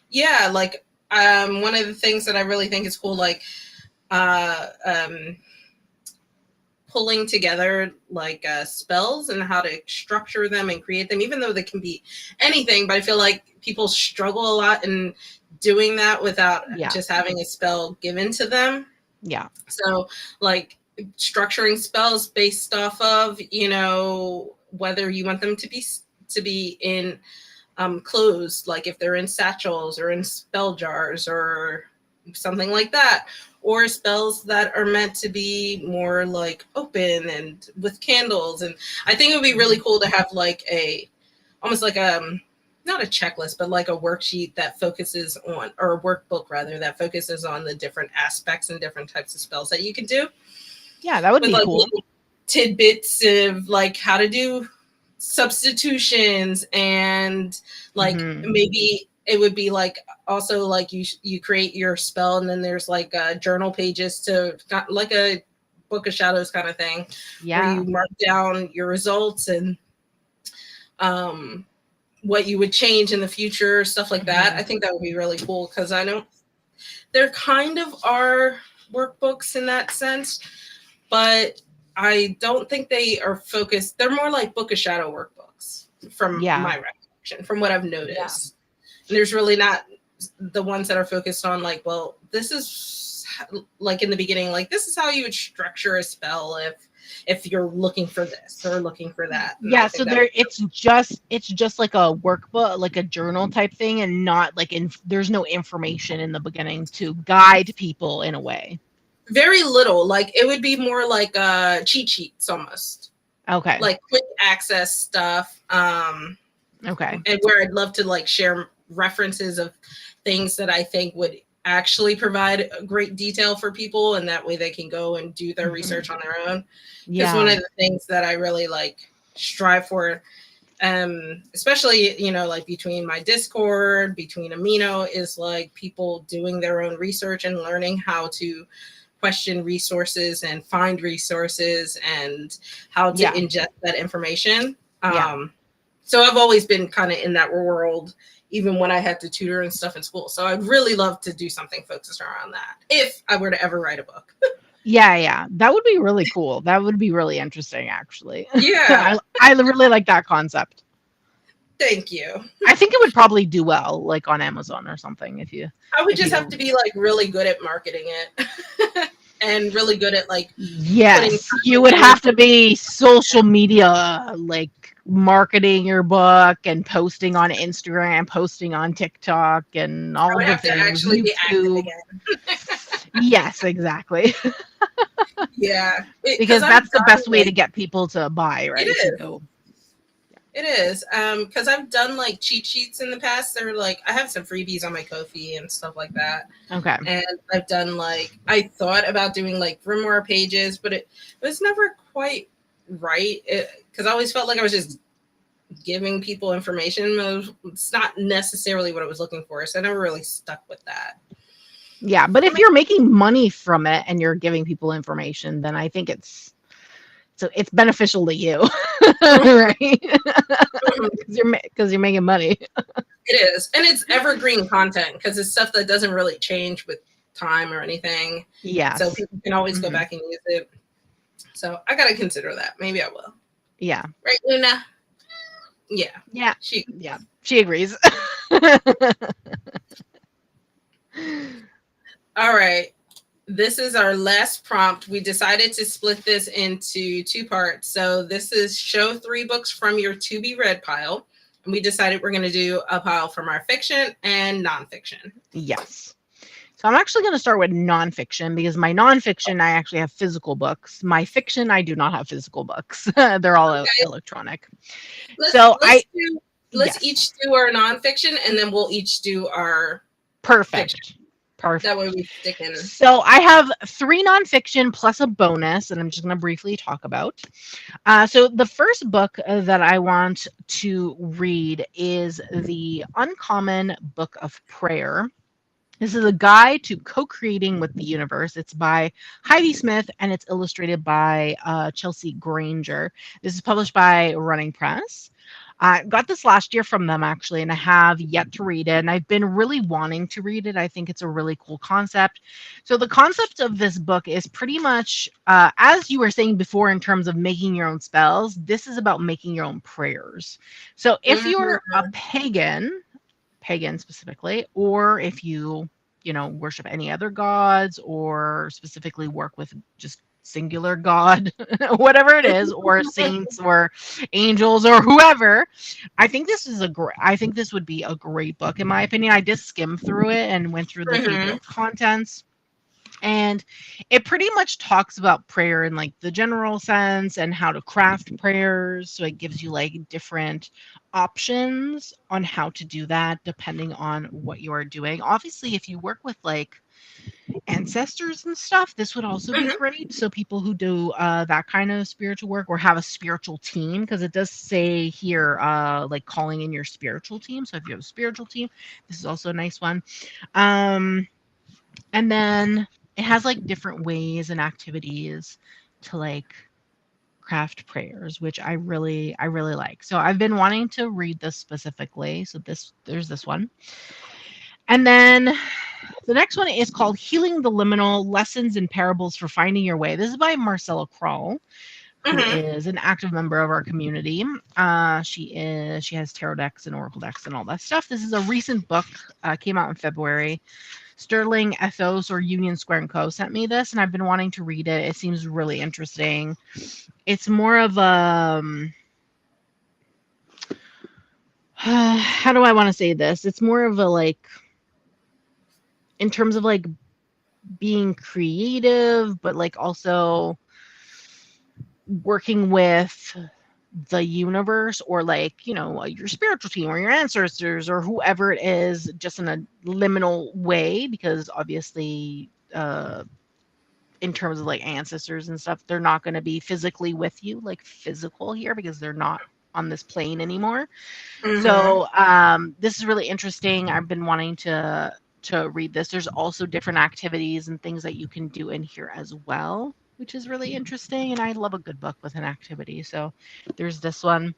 yeah, like one of the things that I really think is cool, like uh um pulling together like spells and how to structure them and create them, even though they can be anything. But I feel like people struggle a lot in doing that without just having a spell given to them. Yeah. So like structuring spells based off of, you know, whether you want them to be in clothes, like if they're in satchels or in spell jars or something like that, or spells that are meant to be more like open and with candles. And I think it would be really cool to have like almost like not a checklist, but like a worksheet that focuses on, or a workbook rather, that focuses on the different aspects and different types of spells that you can do. Yeah, that would be like cool. Tidbits of like how to do substitutions, and like maybe it would be like also like you create your spell, and then there's like journal pages to like a book of shadows kind of thing, where you mark down your results and what you would change in the future, stuff like that. I think that would be really cool, because I know there kind of are workbooks in that sense, but I don't think they are focused. They're more like Book of Shadow workbooks from my recollection, from what I've noticed. And there's really not the ones that are focused on like, well, this is like in the beginning, like this is how you would structure a spell if you're looking for this or looking for that. And so there it's just like a workbook, like a journal type thing, and not like there's no information in the beginning to guide people in a way. Very little. Like it would be more like cheat sheets almost. Okay. Like quick access stuff. Okay. And where I'd love to like share references of things that I think would actually provide great detail for people, and that way they can go and do their research on their own. Because one of the things that I really like strive for, especially, you know, like between my Discord, between Amino, is like people doing their own research and learning how to question resources and find resources and how to ingest that information. So I've always been kind of in that world, even when I had to tutor and stuff in school. So I'd really love to do something focused around that if I were to ever write a book. That would be really cool. That would be really interesting, actually. Yeah. I really like that concept. Thank you. I think it would probably do well, like on Amazon or something. I would just have to be like really good at marketing it. And really good at like, you would have to be social media, like marketing your book and posting on Instagram, posting on TikTok, and all of the things. Actually be active again. Yes, exactly. Because that's the best way to get people to buy, right? It is. Because I've done like cheat sheets in the past. They're like, I have some freebies on my Ko-fi and stuff like that. Okay. And I've done like, I thought about doing like grimoire pages, but it was never quite right. Because I always felt like I was just giving people information. It's not necessarily what I was looking for. So I never really stuck with that. Yeah. But if you're making money from it and you're giving people information, then I think it's beneficial to you, right? Because you're making money. It is, and it's evergreen content because it's stuff that doesn't really change with time or anything. So people can always go back and use it. So I gotta consider that. Maybe I will. Yeah. Right, Luna? Yeah. She agrees. All right. This is our last prompt. We decided to split this into 2 parts. So this is show 3 books from your to be read pile. And we decided we're going to do a pile from our fiction and nonfiction. Yes. So I'm actually going to start with nonfiction, because my nonfiction, I actually have physical books. My fiction, I do not have physical books. They're all electronic. Let's each do our nonfiction, and then we'll each do our Perfect. That way we stick in. So I have 3 nonfiction plus a bonus, and I'm just going to briefly talk about. So the first book that I want to read is The Uncommon Book of Prayer. This is a guide to co-creating with the universe. It's by Heidi Smith, and it's illustrated by Chelsea Granger. This is published by Running Press. I got this last year from them actually, and I have yet to read it. And I've been really wanting to read it. I think it's a really cool concept. So the concept of this book is pretty much, as you were saying before, in terms of making your own spells. This is about making your own prayers. So if you're a Mhm. pagan specifically, or if you worship any other gods, or specifically work with just singular god, whatever it is, or saints or angels or whoever, I think this would be a great book in my opinion. I just skimmed through it and went through the table Mhm. of contents, and it pretty much talks about prayer in like the general sense and how to craft prayers. So it gives you like different options on how to do that depending on what you are doing. Obviously, if you work with like ancestors and stuff, this would also be Mhm. great. So people who do that kind of spiritual work, or have a spiritual team, because it does say here like calling in your spiritual team. So if you have a spiritual team, this is also a nice one. Um, and then it has like different ways and activities to like craft prayers, which I really like. So I've been wanting to read this specifically. So there's this one. And then the next one is called Healing the Liminal: Lessons and Parables for Finding Your Way. This is by Marcella Kroll, who Mhm. is an active member of our community. She has tarot decks and oracle decks and all that stuff. This is a recent book, came out in February. Sterling Ethos or Union Square and Co. sent me this, and I've been wanting to read it. It seems really interesting. It's more of a how do I want to say this? It's more of a like, in terms of like being creative, but like also working with the universe, or like your spiritual team or your ancestors or whoever it is, just in a liminal way, because obviously in terms of like ancestors and stuff, they're not going to be physically with you, like physical here, because they're not on this plane anymore. Mhm. So this is really interesting. I've been wanting to read this. There's also different activities and things that you can do in here as well, which is really interesting. And I love a good book with an activity. So there's this one.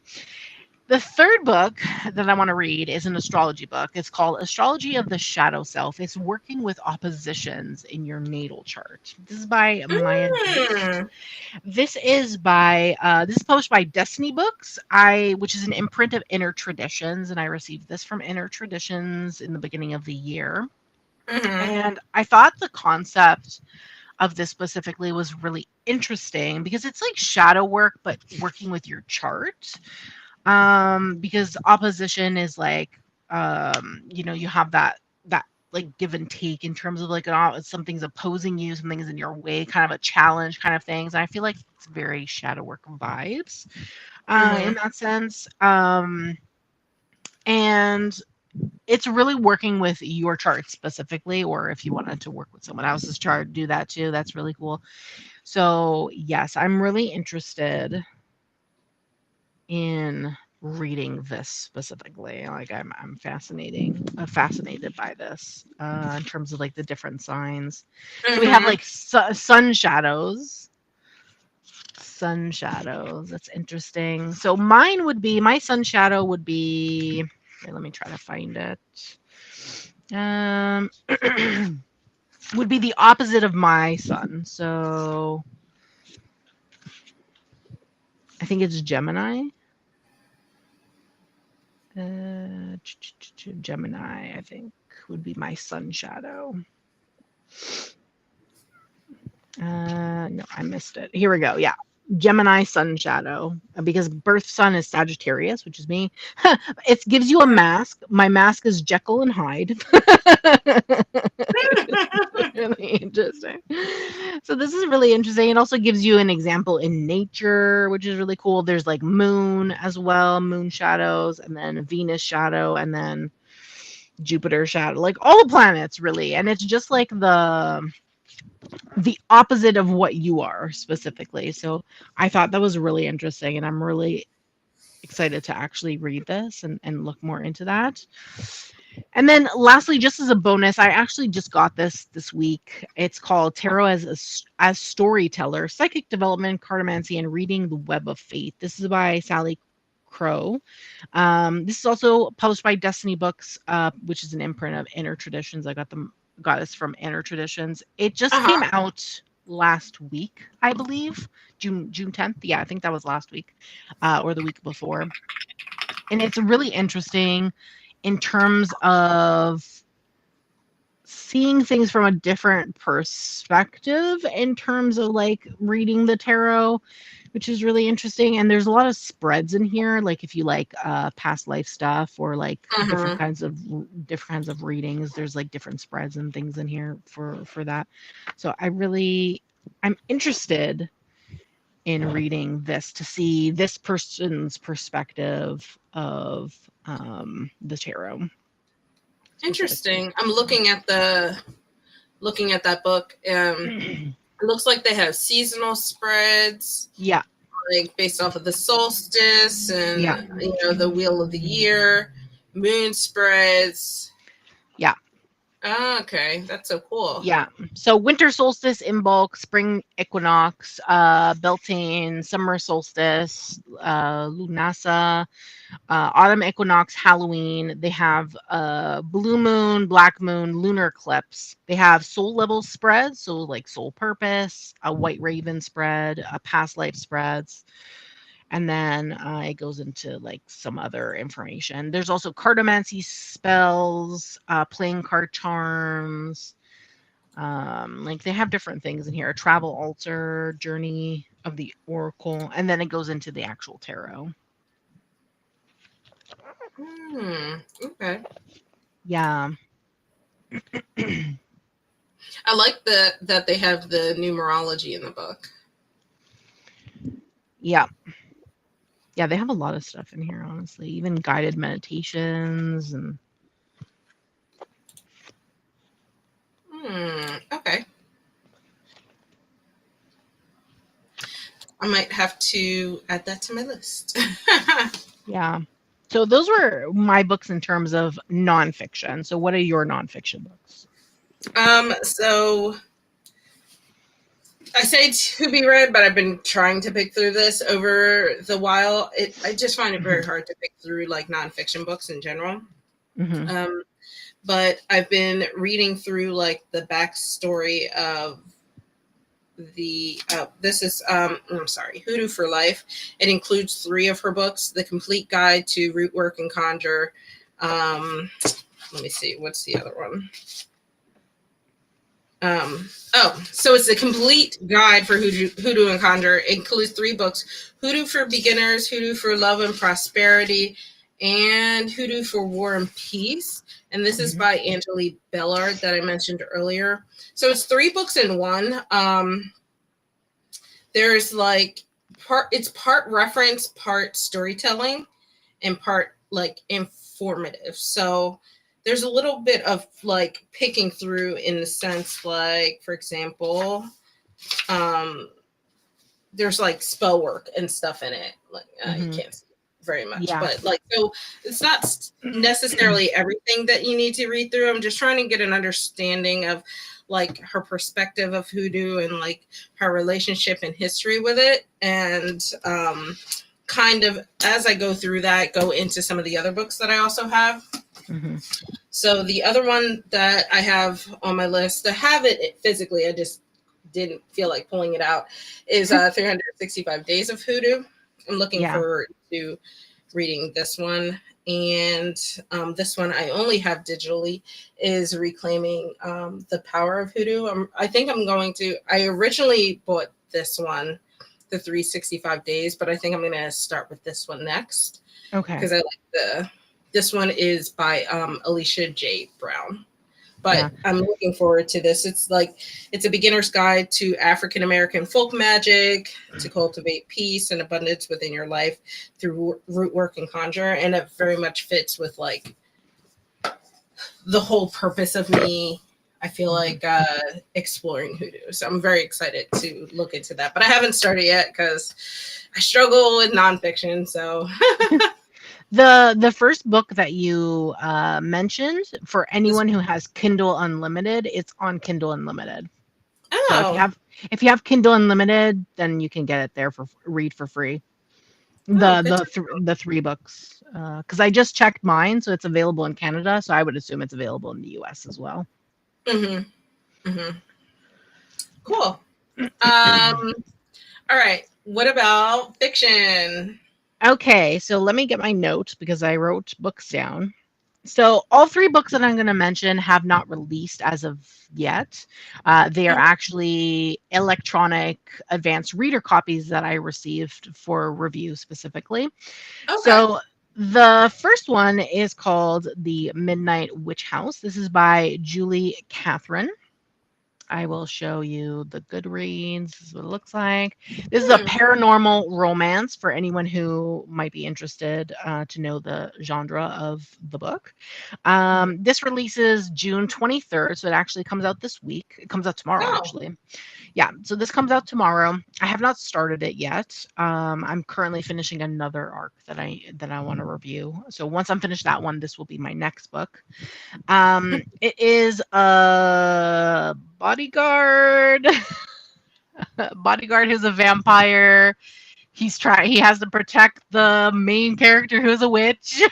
The third book that I want to read is an astrology book. It's called Astrology of the Shadow Self. It's working with oppositions in your natal chart. This is by Maya Deif. Mm. This is published by Destiny Books, which is an imprint of Inner Traditions, and I received this from Inner Traditions in the beginning of the year. Mhm. And I thought the concept of this specifically was really interesting, because it's like shadow work but working with your chart. Because opposition is like, you have that like give and take, in terms of like something's opposing you, something's in your way, kind of a challenge kind of things. And I feel like it's very shadow work vibes in Mhm. that sense. And it's really working with your chart specifically, or if you wanted to work with someone else's chart, do that too. That's really cool. So yes, I'm really interested in reading this specifically. Like I'm fascinated by this in terms of like the different signs. So we have Mhm. like sun shadows. Sun shadows. That's interesting. So my sun shadow would be. Okay, let me try to find it. Um, would be the opposite of my sun. So I think it's Gemini. Gemini, I think, would be my sun shadow. No, I missed it. Here we go. Yeah. Gemini sun shadow, because birth sun is Sagittarius, which is me. It gives you a mask. My mask is Jekyll and Hyde. Really interesting. So this is really interesting. It also gives you an example in nature, which is really cool. There's like moon as well, moon shadows, and then Venus shadow, and then Jupiter shadow, like all the planets really. And it's just like the opposite of what you are specifically. So I thought that was really interesting, and I'm really excited to actually read this and look more into that. And then lastly, just as a bonus, I actually just got this week. It's called Tarot as Storyteller: Psychic Development, Cartomancy, and Reading the Web of Fate. This is by Sally Crow. This is also published by Destiny Books, which is an imprint of Inner Traditions. Got this from Inner Traditions. It just came Uh-huh. out last week, I believe, June 10th. Yeah, I think that was last week, or the week before. And it's really interesting in terms of seeing things from a different perspective in terms of like reading the tarot, which is really interesting. And there's a lot of spreads in here, like if you like past life stuff or like Uh-huh. different kinds of readings, there's like different spreads and things in here for that. So I'm interested in reading this to see this person's perspective of the tarot specifically. Interesting. I'm looking at that book. It looks like they have seasonal spreads, Yeah, like based off of the solstice yeah, and the wheel of the year, moon spreads. yeah. Oh, okay, that's so cool. Yeah. So winter solstice, Imbolc, spring equinox, Beltane, summer solstice, Lunasa, autumn equinox, Halloween. They have blue moon, black moon, lunar eclipse. They have soul level spreads, so like soul purpose, a white raven spread, a past life spreads. And then it goes into like some other information. There's also cartomancy spells, playing card charms. Like they have different things in here. A travel altar, journey of the oracle, and then it goes into the actual tarot. Okay. Yeah. I like that they have the numerology in the book. Yeah. Yeah, they have a lot of stuff in here, honestly. Even guided meditations and Okay. I might have to add that to my list. yeah. So those were my books in terms of nonfiction. So what are your nonfiction books? So I say to be read, but I've been trying to pick through this over the while. I just find it very hard to pick through like nonfiction books in general. Mm-hmm. But I've been reading through like the backstory of this is I'm sorry, Hoodoo for Life. It includes 3 of her books: The Complete Guide to Root Work and Conjure. Let me see, what's the other one? So it's a complete guide for hoodoo and conjure. It includes 3 books: Hoodoo for Beginners, Hoodoo for Love and Prosperity, and Hoodoo for War and Peace. And this is by Angelique Bellard that I mentioned earlier. So it's 3 books in one. There's like it's part reference, part storytelling, and part like informative. So there's a little bit of like picking through in the sense, like, for example, there's like spell work and stuff in it. Like you can't see very much, but like, so it's not necessarily everything that you need to read through. I'm just trying to get an understanding of like her perspective of hoodoo and like her relationship and history with it. And kind of as I go through that, go into some of the other books that I also have. So the other one that I have on my list, to have it physically, I just didn't feel like pulling it out, is 365 Days of Hoodoo. I'm looking forward to reading this one. And this one I only have digitally, is Reclaiming the Power of Hoodoo. I originally bought this one, the 365 Days, but I think I'm going to start with this one next. Okay. Because I like this one is by Alicia J. Brown. But I'm looking forward to this. It's a beginner's guide to African American folk magic, to cultivate peace and abundance within your life through root work and conjure. And it very much fits with like the whole purpose of me, I feel like, exploring hoodoo. So I'm very excited to look into that. But I haven't started yet because I struggle with nonfiction. So The first book that you mentioned, for anyone who has Kindle Unlimited, it's on Kindle Unlimited. So if you have Kindle Unlimited, then you can get it there read for free. Oh, good to The three books, because I just checked mine, so it's available in Canada. So I would assume it's available in the U.S. as well. know. Cool. Um, all right. What about fiction? Okay, so let me get my notes because I wrote books down. So all three books that I'm going to mention have not released as of yet. They are Mhm. actually electronic advanced reader copies that I received for review specifically. Okay. So the first one is called The Midnight Witch House. This is by Julie Catherine. I will show you the Goodreads. This is what it looks like. This is a Hmm. paranormal romance for anyone who might be interested to know the genre of the book. This releases June 23rd, so it actually comes out this week. It comes out tomorrow, Oh. actually. Yeah, so this comes out tomorrow. I have not started it yet. I'm currently finishing another arc that I want to review. So once I'm finished that one, this will be my next book. It is a bodyguard, bodyguard who's a vampire. He has to protect the main character who's a witch.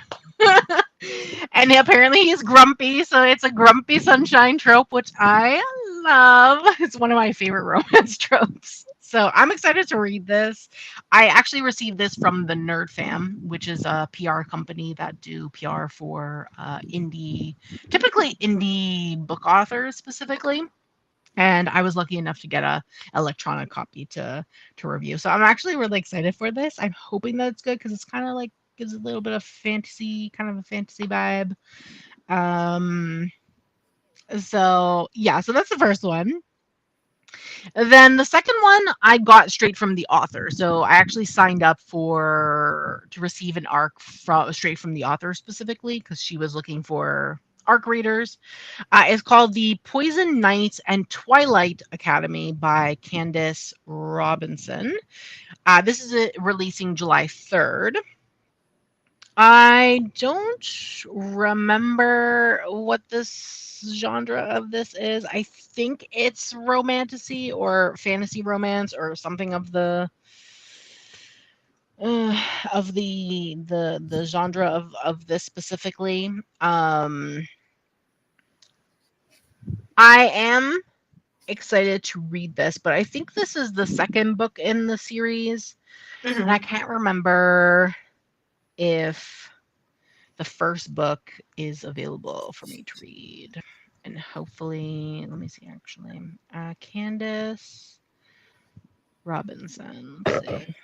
And apparently he's grumpy, so it's a grumpy sunshine trope, which I love. It's one of my favorite romance tropes. So I'm excited to read this. I actually received this from the Nerd Fam, which is a PR company that do PR for typically indie book authors specifically. And I was lucky enough to get a electronic copy to review. So I'm actually really excited for this. I'm hoping that it's good because it's kind of like gives a little bit of fantasy, kind of a fantasy vibe. Um, so yeah, so that's the first one. Then the second one I got straight from the author. So I actually signed up for to receive an arc from straight from the author specifically because she was looking for arc readers. It's called The Poison Knight and Twilight Academy by Candace Robinson. This is releasing July 3rd. I don't remember what this genre of this is. I think it's romantasy or fantasy romance or something of the genre of this specifically. I am excited to read this, but I think this is the second book in the series, and I Hmm. can't remember if the first book is available for me to read. And hopefully, let me see actually. Candace Robinson. Let's see.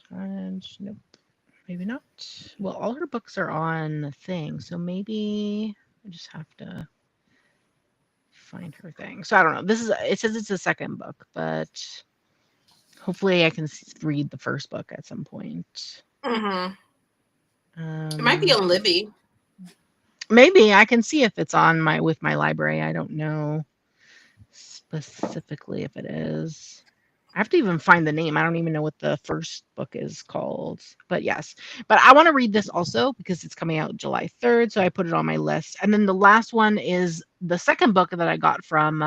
Cottage. Nope, maybe not. Well, all her books are on the thing, so maybe I just have to find her thing. So I don't know. It says it's the second book, but hopefully I can read the first book at some point. Hmm. It might be Um, a Libby. maybe I can see if it's on my with my library. I don't know specifically if it is. I have to even find the name. I don't even know what the first book is called. But yes. But I want to read this also because it's coming out July 3rd. So I put it on my list. And then the last one is the second book that I got from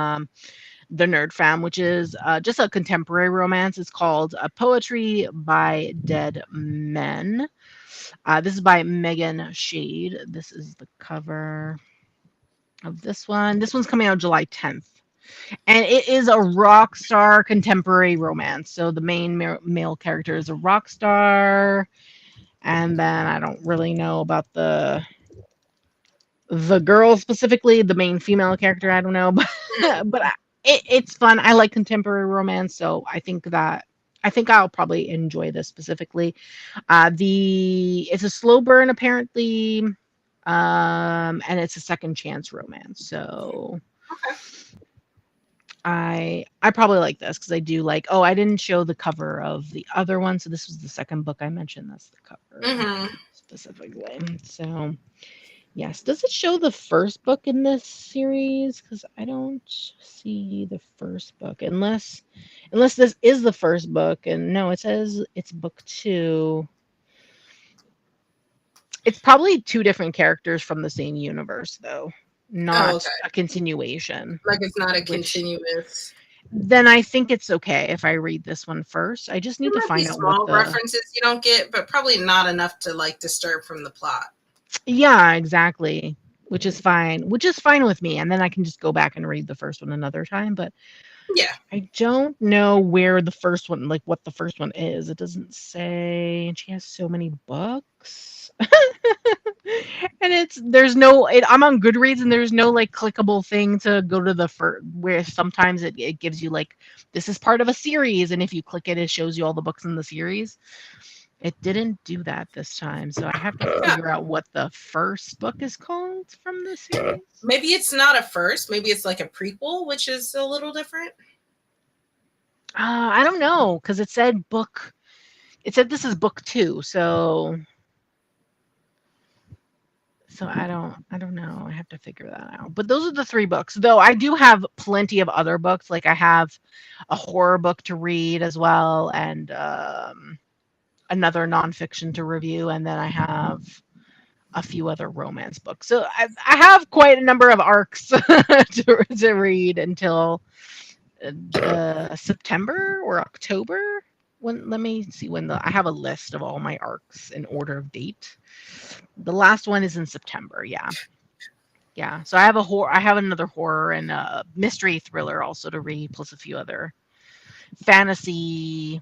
the Nerd Fam, which is just a contemporary romance. It's called Poetry by Dead Men. This is by Megan Shade. This is the cover of this one. This one's coming out July 10th. And it is a rock star contemporary romance. So the main male character is a rock star. And then I don't really know about the girl specifically, the main female character. I don't know, but it's fun. I like contemporary romance, so I think I'll probably enjoy this specifically. The It's a slow burn apparently, and it's a second chance romance. So Okay. I probably like this because I do like. Oh, I didn't show the cover of the other one, so this was the second book I mentioned. That's the cover Hmm. specifically. So yes, does it show the first book in this series? Because I don't see the first book unless this is the first book. And no, it says it's book two. It's probably two different characters from the same universe, though, Oh, not okay. a continuation. Like it's not a Which continuous. then I think it's okay if I read this one first. I just There need to might be find out what small the references you don't get, but probably not enough to like disturb from the plot. yeah, exactly. Which is fine. Which is fine with me. And then I can just go back and read the first one another time. But Yeah. I don't know where the first one, like what the first one is. It doesn't say. And she has so many books. And I'm on Goodreads and there's no like clickable thing to go to the first, where sometimes it gives you like, this is part of a series. And if you click it, it shows you all the books in the series. It didn't do that this time, so I have to Yeah. figure out what the first book is called from the series. Maybe it's not a first. Maybe it's like a prequel, which is a little different. I don't know, because it said book. It said this is book 2, so I don't know. I have to figure that out. But those are the 3 books. Though I do have plenty of other books. Like I have a horror book to read as well, and another nonfiction to review, and then I have a few other romance books. So I have quite a number of arcs to read until September or October. Let me see when I have a list of all my arcs in order of date. The last one is in September. Yeah. Yeah. So I have another horror and a mystery thriller also to read, plus a few other fantasy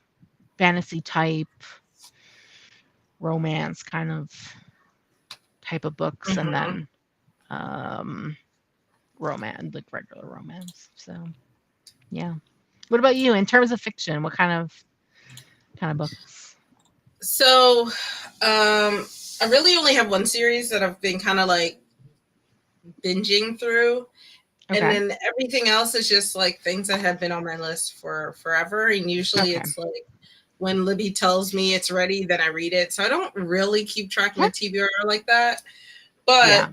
type romance kind of type of books, and Mm-hmm. then romance, like regular romance. So yeah. What about you in terms of fiction? What kind of books? So, I really only have one series that I've been kind of like binging through. And Okay. then everything else is just like things that have been on my list for forever. And usually Okay. it's like when Libby tells me it's ready, then I read it. So I don't really keep track of my Okay. TBR like that. But Yeah.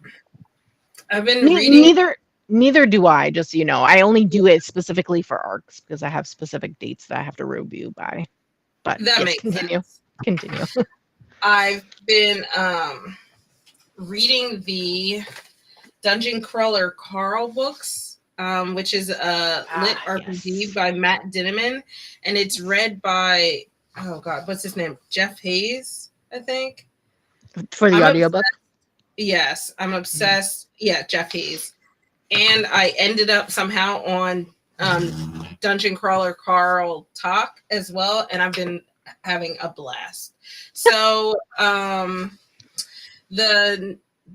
I've been Ne- reading. neither neither do I, just so you know. I only do it specifically for arcs because I have specific dates that I have to review by. But That yes, makes continue. sense. Continue. I've been reading the Dungeon Crawler Carl books, which is a lit RPG Yes. by Matt Dinneman, and it's read by, oh god, what's his name? Jeff Hayes, I think. For the I'm obsessed. audiobook. Yes, I'm Mhm. obsessed. Yeah, Jeff Hayes. And I ended up somehow on Dungeon Crawler Carl Talk as well, and I've been having a blast. So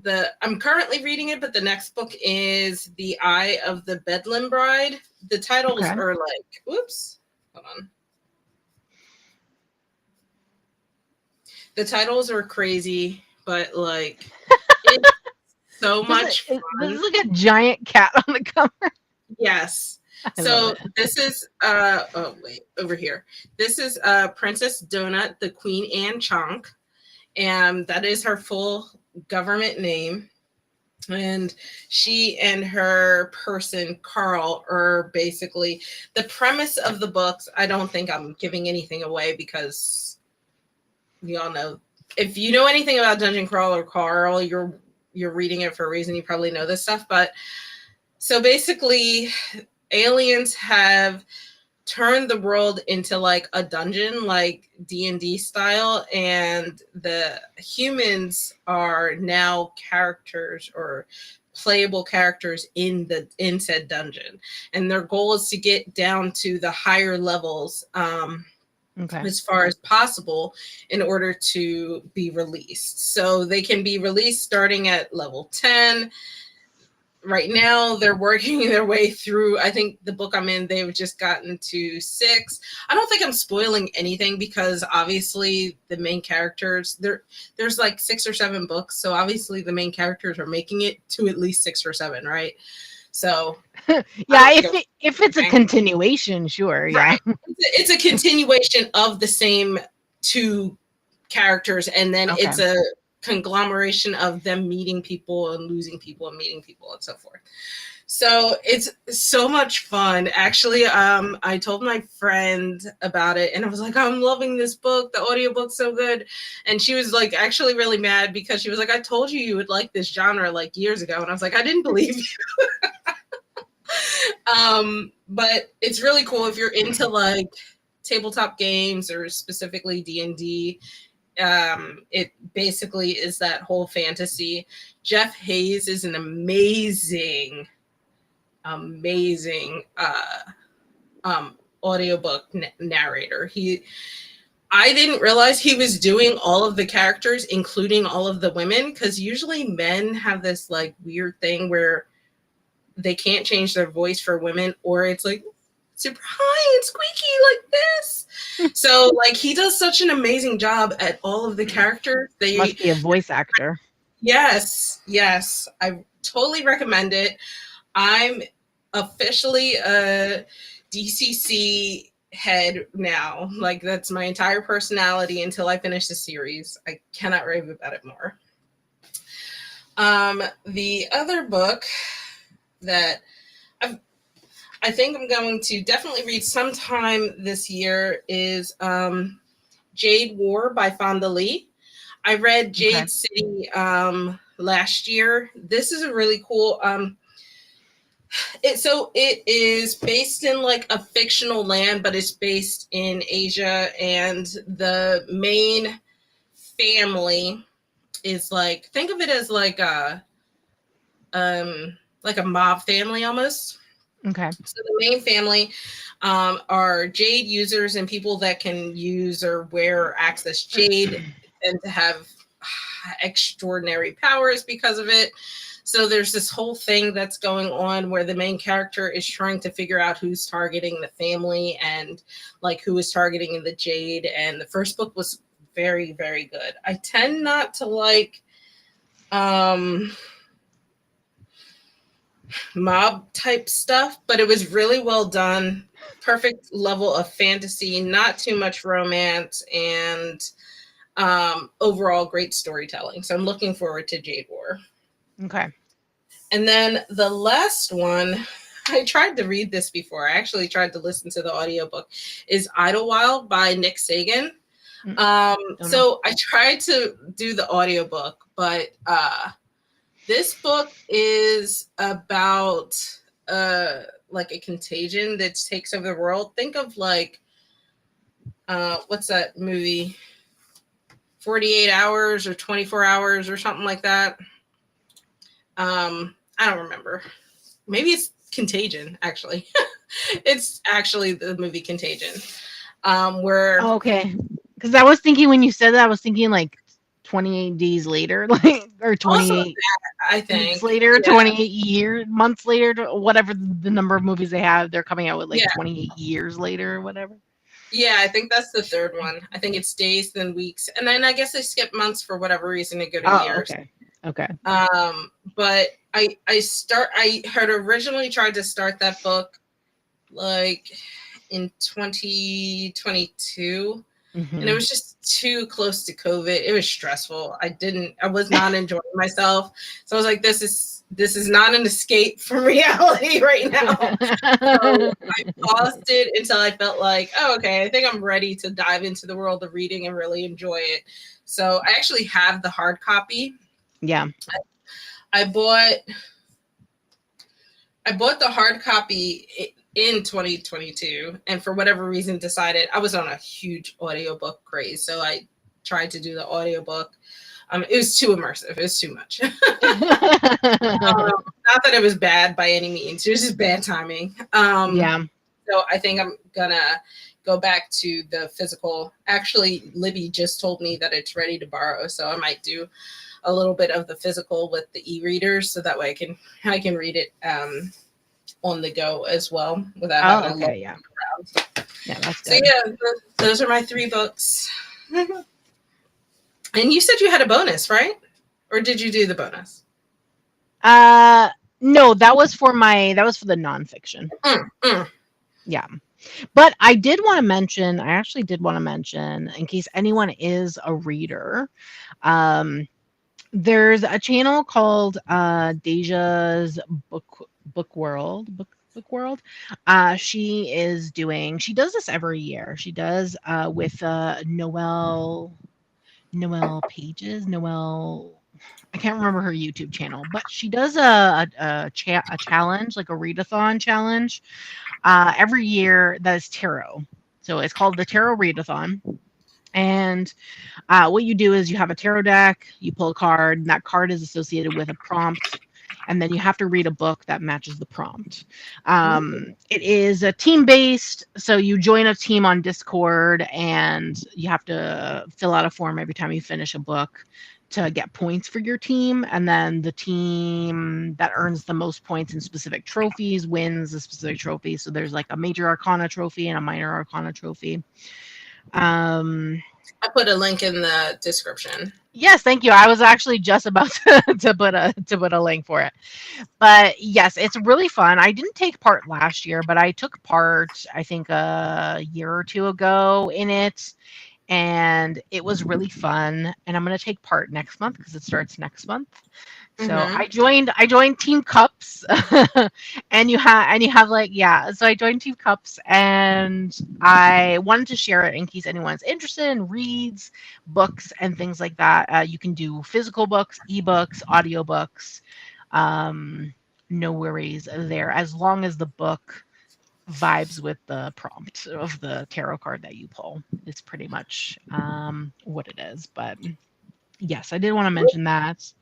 the I'm currently reading it, but the next book is The Eye of the Bedlam Bride. The titles Okay. are like, oops, hold on. The titles are crazy, but like it's so much Does fun. it look like a giant cat on the cover? Yes. I love So it. this is oh wait, over here. This is Princess Donut, the Queen Anne Chonk, and that is her full government name. And she and her person Carl are basically the premise of the books. I don't think I'm giving anything away because we all know, if you know anything about Dungeon Crawler Carl, you're reading it for a reason. You probably know this stuff. But so basically aliens have turned the world into like a dungeon, like D&D style, and the humans are now characters or playable characters in said dungeon, and their goal is to get down to the higher levels Okay. as far as possible in order to be released. So they can be released starting at level 10. Right now they're working their way through, I think the book I'm in, they've just gotten to 6. I don't think I'm spoiling anything because obviously the main characters, there's like 6 or 7 books, so obviously the main characters are making it to at least 6 or 7, right? So I Yeah, don't think if it's a I'm continuation, sure, yeah. right. It's a continuation of the same 2 characters, and then Okay. it's a conglomeration of them meeting people and losing people and meeting people and so forth. So it's so much fun. Actually, I told my friend about it and I was like, I'm loving this book. The audiobook's so good. And she was like actually really mad because she was like, I told you you would like this genre like years ago. And I was like, I didn't believe you. But it's really cool if you're into like tabletop games or specifically D&D. It basically is that whole fantasy. Jeff Hayes is an amazing audiobook narrator. I didn't realize he was doing all of the characters, including all of the women, because usually men have this like weird thing where they can't change their voice for women, or it's like super high and squeaky like this. So like he does such an amazing job at all of the characters. Must be a voice actor. Yes, I totally recommend it. I'm officially a DCC head now. Like that's my entire personality until I finish the series. I cannot rave about it more. The other book that I think I'm going to definitely read sometime this year is Jade War by Fonda Lee. I read Jade City last year. This is a really cool it is based in like a fictional land, but it's based in Asia, and the main family is like, think of it as like a mob family almost. Okay. So the main family are jade users and people that can use or wear or access jade and to have extraordinary powers because of it. So there's this whole thing that's going on where the main character is trying to figure out who's targeting the family and like who is targeting the jade. And the first book was very, very good. I tend not to like mob type stuff, but it was really well done. Perfect level of fantasy, not too much romance, and overall great storytelling. So I'm looking forward to Jade War. Okay. And then the last one, I tried to read this before. I actually tried to listen to the audiobook, is Idlewild by Nick Sagan. So I tried to do the audiobook, but this book is about like a contagion that takes over the world. Think of like what's that movie? 48 hours or 24 hours or something like that. I don't remember. Maybe it's Contagion, actually. It's actually the movie Contagion. Where okay. Because I was thinking when you said that, I was thinking like 28 days later, like or 28 I think weeks later, 28 months later, whatever the number of movies they have, they're coming out with like 28 years later or whatever. Yeah, I think that's the third one. I think it's days, then weeks, and then I guess they skip months for whatever reason to go to years. Okay. But I had originally tried to start that book like in 2022. And it was just too close to COVID. It was stressful. I was not enjoying myself. So I was like, this is not an escape from reality right now. So I paused it until I felt like, oh, okay, I think I'm ready to dive into the world of reading and really enjoy it. So I actually have the hard copy. Yeah. I bought the hard copy in 2022, and for whatever reason decided I was on a huge audiobook craze, so I tried to do the audiobook. It was too immersive. It was too much. Not that it was bad by any means. It was just bad timing. So I think I'm gonna go back to the physical. Actually, Libby just told me that it's ready to borrow, so I might do a little bit of the physical with the e-readers, so that way I can read it on the go as well without having to look around. Yeah, that's good. So yeah, those are my 3 books. And you said you had a bonus, right? Or did you do the bonus? No, that was for the nonfiction. Yeah. But I actually did want to mention, in case anyone is a reader, there's a channel called Deja's Book World. She does this every year. She does with Noel Pages. I can't remember her YouTube channel, but she does a challenge, like a readathon challenge, every year that is tarot. So it's called the Tarot Readathon. And what you do is you have a tarot deck, you pull a card, and that card is associated with a prompt, and then you have to read a book that matches the prompt. It is a team based, so you join a team on Discord, and you have to fill out a form every time you finish a book to get points for your team, and then the team that earns the most points in specific trophies wins a specific trophy. So there's like a major arcana trophy and a minor arcana trophy. I put a link in the description. Yes, thank you. I was actually just about to put a link for it. But yes, it's really fun. I didn't take part last year, but I took part I think a year or two ago in it, and it was really fun. And I'm going to take part next month because it starts next month. So I joined Team Cups, and you have like, yeah. So I joined Team Cups, and I wanted to share it in case anyone's interested in reads, books, and things like that. You can do physical books, ebooks, audiobooks. No worries there, as long as the book vibes with the prompt of the tarot card that you pull. Is pretty much what it is. But yes, I did want to mention that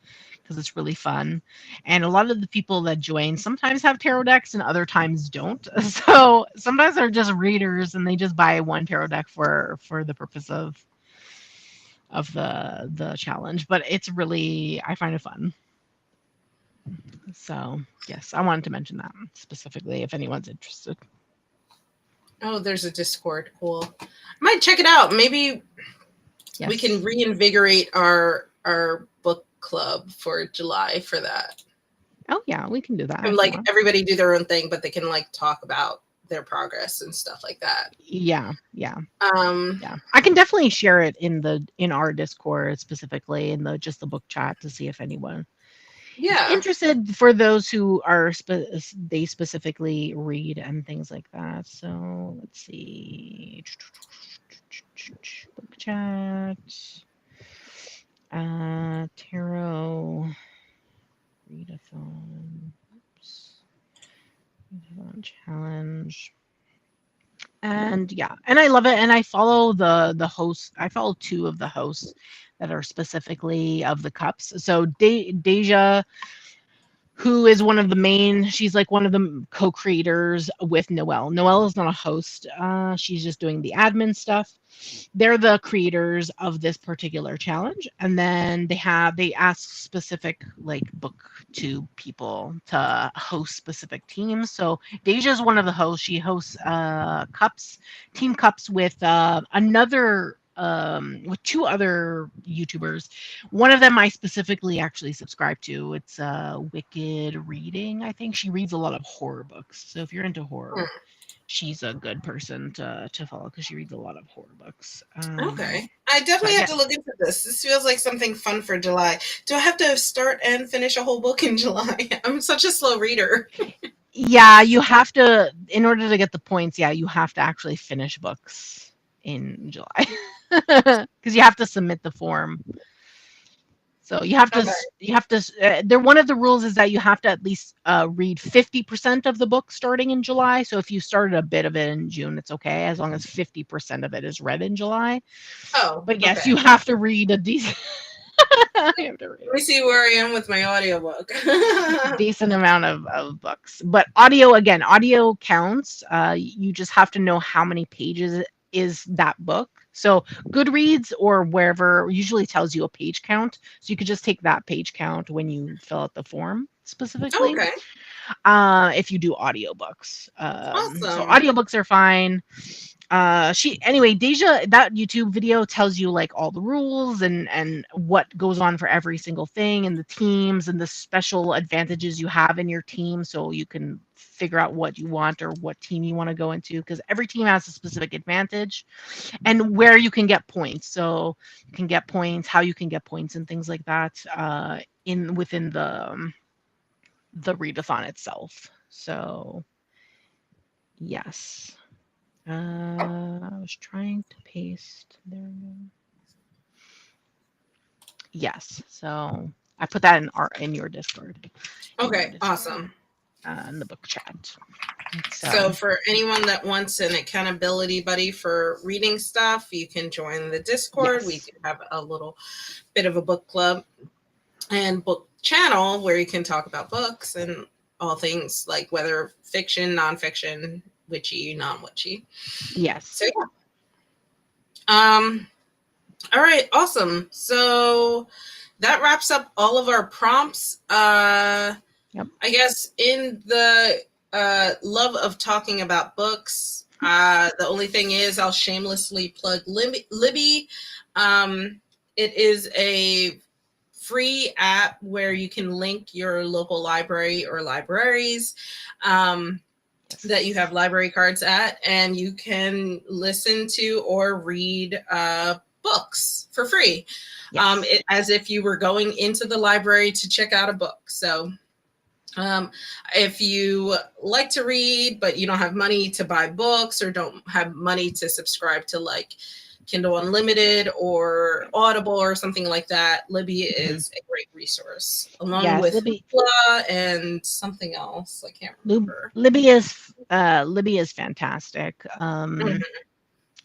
because it's really fun. And a lot of the people that join sometimes have tarot decks and other times don't. So sometimes they're just readers and they just buy one tarot deck for the purpose of the challenge. But it's really, I find it fun. So yes, I wanted to mention that specifically if anyone's interested. Oh, there's a Discord. Cool. I might check it out. Maybe we can reinvigorate our book club for July for that. Oh yeah, we can do that. And like everybody do their own thing, but they can like talk about their progress and stuff like that. Yeah. Yeah. I can definitely share it in our Discord, specifically in the book chat, to see if anyone is interested, for those who are they specifically read and things like that. So let's see. Book chat. Tarot readathon. Oops. Readathon challenge. And yeah, and I love it. And I follow the hosts. I follow two of the hosts that are specifically of the cups. So Deja, who is one of the main, she's like one of the co-creators with Noelle. Noelle is not a host. She's just doing the admin stuff. They're the creators of this particular challenge. And then they ask specific like booktube people to host specific teams. So Deja is one of the hosts. She hosts Team Cups with with two other YouTubers. One of them I specifically actually subscribe to. It's Wicked Reading, I think. She reads a lot of horror books. So if you're into horror, she's a good person to follow because she reads a lot of horror books. Okay. I definitely have to look into this. This feels like something fun for July. Do I have to start and finish a whole book in July? I'm such a slow reader. Yeah, you have to, in order to get the points, you have to actually finish books in July. Because you have to submit the form. So you have to, one of the rules is that you have to at least read 50% of the book starting in July. So if you started a bit of it in June, it's okay, as long as 50% of it is read in July. Oh, but yes, you have to read a decent. Let me see where I am with my audiobook. Decent amount of books. But audio counts. You just have to know how many pages is that book. So Goodreads or wherever usually tells you a page count. So you could just take that page count when you fill out the form specifically. Okay. If you do audiobooks. Awesome. So audiobooks are fine. Deja, that YouTube video tells you like all the rules and what goes on for every single thing, and the teams and the special advantages you have in your team, so you can figure out what you want or what team you want to go into, because every team has a specific advantage and where you can get points. So you can get points, how you can get points, and things like that within the readathon itself. So yes. I was trying to paste. There we go. Yes. So I put that in your Discord. Okay, awesome. In the book chat. So for anyone that wants an accountability buddy for reading stuff, you can join the Discord. We can have a little bit of a book club and book channel where you can talk about books and all things like whether fiction, nonfiction, witchy, non-witchy. Yes. So yeah. All right, awesome. So that wraps up all of our prompts. Yep. I guess in the love of talking about books, the only thing is I'll shamelessly plug Libby. It is a free app where you can link your local library or libraries that you have library cards at, and you can listen to or read books for free, as if you were going into the library to check out a book. So if you like to read, but you don't have money to buy books or don't have money to subscribe to like Kindle Unlimited or Audible or something like that, Libby is a great resource, along with Hoopla and something else. I can't remember. Libby is fantastic.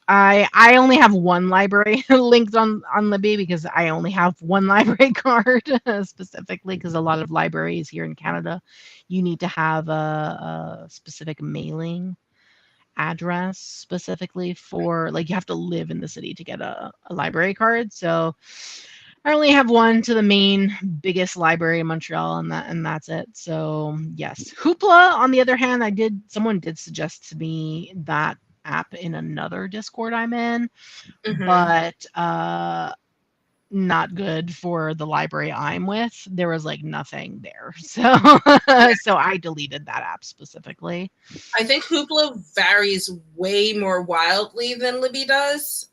I only have one library linked on Libby because I only have one library card specifically because a lot of libraries here in Canada, you need to have a specific mailing address specifically for, like, you have to live in the city to get a library card. So I only have one to the main biggest library in Montreal, and that's it. So yes, Hoopla, on the other hand, someone did suggest to me that app in another Discord I'm in, but not good for the library I'm with. There was like nothing there, so so I deleted that app specifically. I think Hoopla varies way more wildly than Libby does.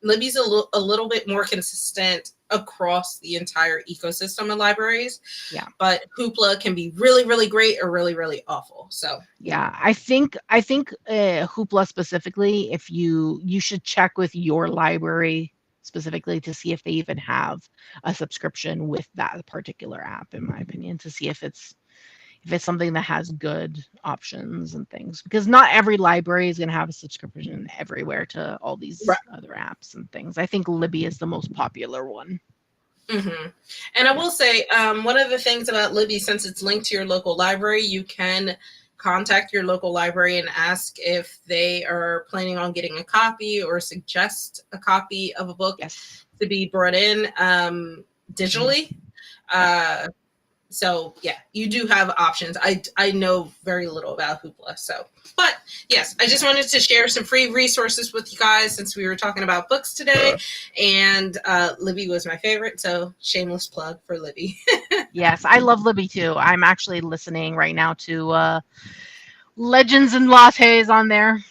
Libby's a little bit more consistent across the entire ecosystem of libraries. Yeah. But Hoopla can be really, really great or really, really awful. So yeah, I think Hoopla specifically, if you should check with your library specifically to see if they even have a subscription with that particular app, in my opinion, to see if it's something that has good options and things, because not every library is going to have a subscription everywhere to all these other apps and things. I think Libby is the most popular one. And I will say, one of the things about Libby, since it's linked to your local library, you can contact your local library and ask if they are planning on getting a copy or suggest a copy of a book to be brought in digitally. So yeah, you do have options. I know very little about Hoopla, but yes, I just wanted to share some free resources with you guys since we were talking about books today, and Libby was my favorite, so shameless plug for Libby. Yes, I love Libby too. I'm actually listening right now to Legends and Lattes on there.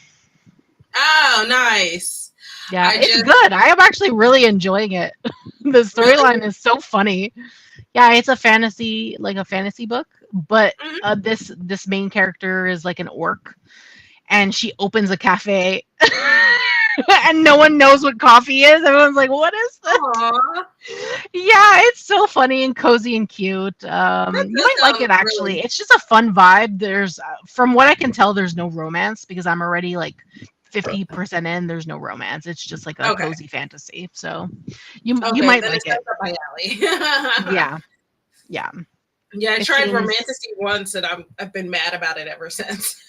Oh, nice. Yeah, it's good. I am actually really enjoying it. The storyline is so funny. Yeah, it's a fantasy book, but this main character is like an orc, and she opens a cafe, and no one knows what coffee is. Everyone's like, "What is this?" Aww. Yeah, it's so funny and cozy and cute. You might like it actually. Really... It's just a fun vibe. There's, from what I can tell, there's no romance because I'm already like 50% in. There's no romance. It's just like a cozy fantasy. So you might like it. Up my alley. Yeah. Yeah, I tried Romantasy once, and I've been mad about it ever since.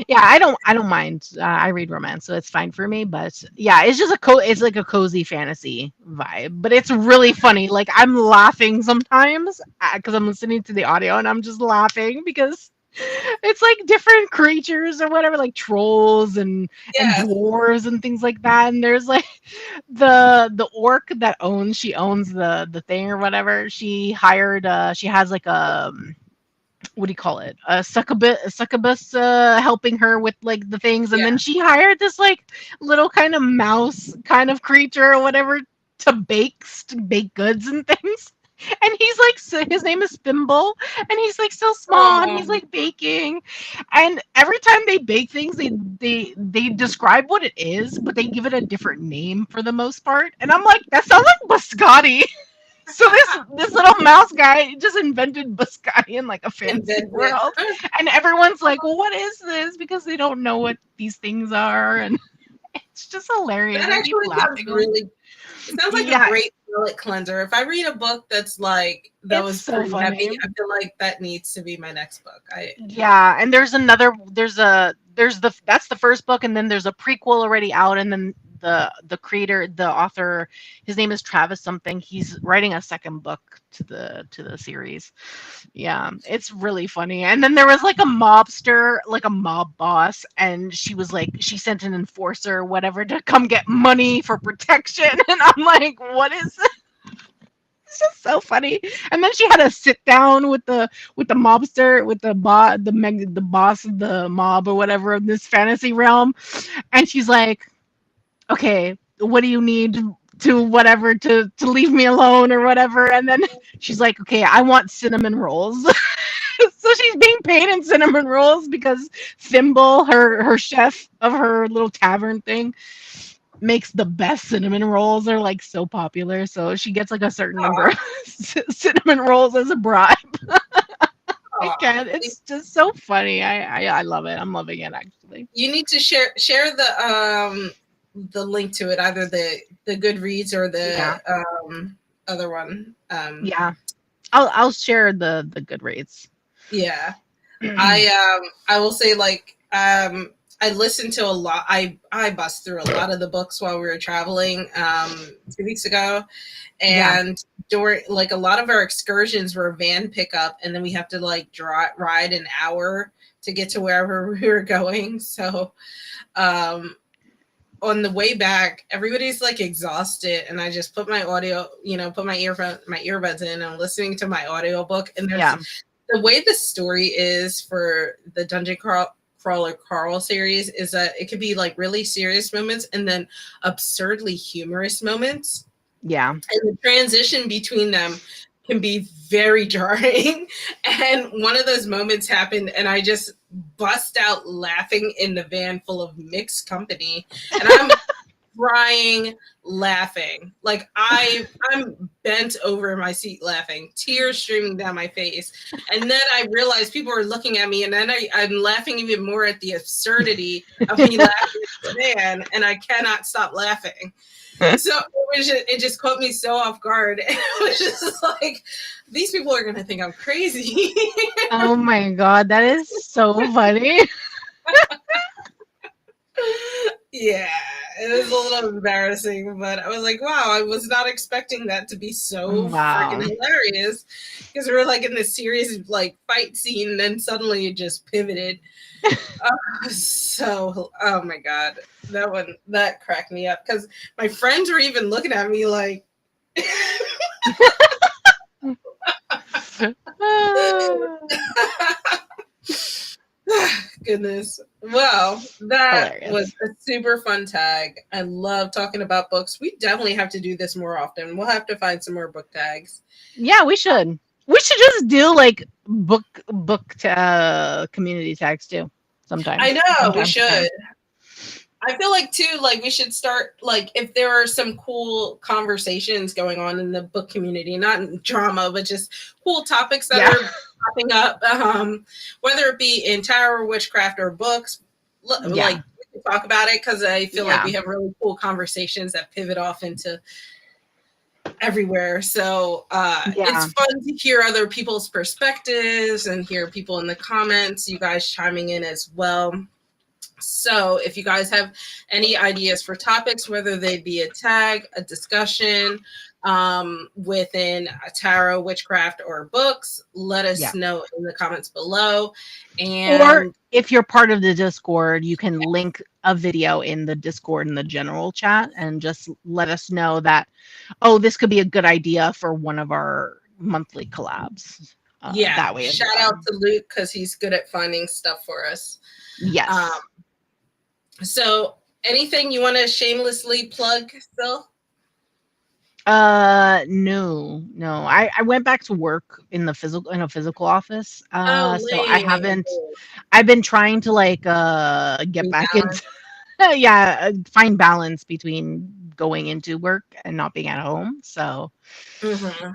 Yeah, I don't mind. I read romance, so it's fine for me. But yeah, it's just it's like a cozy fantasy vibe. But it's really funny. Like, I'm laughing sometimes because I'm listening to the audio, and I'm just laughing because it's like different creatures or whatever, like trolls and dwarves and things like that. And there's like the orc that owns the thing or whatever. She hired she has like a what do you call it? A succubus helping her with like the things, and then she hired this like little kind of mouse kind of creature or whatever to bake goods and things. And he's like, so his name is Thimble, and he's like so small, and he's like baking. And every time they bake things, they describe what it is, but they give it a different name for the most part. And I'm like, that sounds like biscotti. So this little mouse guy just invented biscotti in like a And fantasy then world, and everyone's like, "Well, what is this?" Because they don't know what these things are, and it's just hilarious. that I keep actually sounds laughing. Like, really. It sounds like a yeah, great palate cleanser. If I read a book that's like that it's was so pretty heavy, funny. I feel like that needs to be my next book. I Yeah, and there's the that's the first book, and then there's a prequel already out, and then the creator, the author, his name is Travis something. He's writing a second book to the series. Yeah, it's really funny. And then there was like a mobster, like a mob boss, and she was like, she sent an enforcer, whatever, to come get money for protection. And I'm like, what is this? It's just so funny. And then she had a sit down with the mobster, with the boss of the mob or whatever in this fantasy realm, and she's like, okay, what do you need to whatever to leave me alone or whatever? And then she's like, okay, I want cinnamon rolls. So she's being paid in cinnamon rolls because Thimble, her chef of her little tavern thing, makes the best cinnamon rolls. They're like so popular, so she gets like a certain number of cinnamon rolls as a bribe. I aw. can't. It's just so funny. I love it. I'm loving it actually. You need to share the link to it, either the Goodreads or Yeah, the other one. yeah. I'll share the good rates. Yeah. I will say like I listened to a lot. I bust through a lot of the books while we were traveling 2 weeks ago, Yeah, and during like a lot of our excursions were van pickup, and then we have to like ride an hour to get to wherever we were going. So um on the way back, everybody's like exhausted, and I just put my audio, put my earbuds in, and I'm listening to my audiobook. And there's yeah, the way the story is for the Crawler Carl series is that it could be like really serious moments and then absurdly humorous moments, yeah. and the transition between them can be very jarring. And one of those moments happened, and I just bust out laughing in the van full of mixed company, and I'm crying laughing. Like I'm bent over in my seat laughing, tears streaming down my face. And then I realized people are looking at me, and then I'm laughing even more at the absurdity of me laughing at the van, and I cannot stop laughing. So it just caught me so off guard. And it was just like, these people are gonna think I'm crazy. Oh my god, that is so funny. Yeah, it was a little embarrassing, but I was like, wow, I was not expecting that to be so freaking Wow. hilarious, because we were like in this serious like fight scene, and then suddenly it just pivoted. So, oh my god, that cracked me up, because my friends were even looking at me like, goodness. Well, that was Hilarious. a super fun tag. I love talking about books. We definitely have to do this more often. We'll have to find some more book tags. Yeah, we should. We should just do like community tags too. I Sometimes, from know we time to time. should. I feel like too, like we should start like if there are some cool conversations going on in the book community, not in drama, but just cool topics that Yeah, are popping up, whether it be in tarot, witchcraft, or books. yeah, Like we can talk about it, because I feel like yeah, we have really cool conversations that pivot off into everywhere. So it's yeah, fun to hear other people's perspectives and hear people in the comments, you guys chiming in as well. So if you guys have any ideas for topics, whether they be a tag, a discussion within a tarot, witchcraft, or books, let us yeah. know in the comments below. Or And if you're part of the Discord, you can link a video in the Discord in the general chat and just let us know that, oh, this could be a good idea for one of our monthly collabs. yeah, That way as shout well. out to Luke, because he's good at finding stuff for us. Um, Yes. so anything you want to shamelessly plug, Phil? No. I went back to work in a physical office. Oh, So I lame. haven't. I've been trying to like get back into Rebalance. yeah, find balance between going into work and not being at home. So Mm-hmm.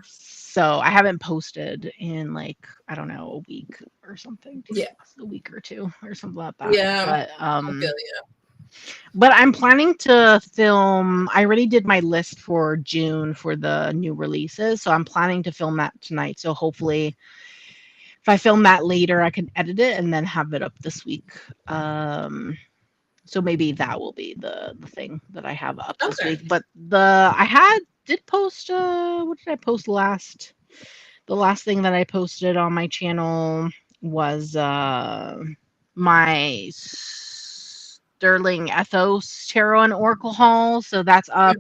I haven't posted in like, I don't know, a week or something. Yeah. A week or two or something like that. Yeah. But I feel you. but I'm planning to film. I already did my list for June for the new releases, so I'm planning to film that tonight. So hopefully, if I film that later, I can edit it and then have it up this week. So maybe that will be the thing that I have up this Okay. week. But did post. What did I post last? The last thing that I posted on my channel was my Sterling Ethos Tarot and Oracle haul. So that's up.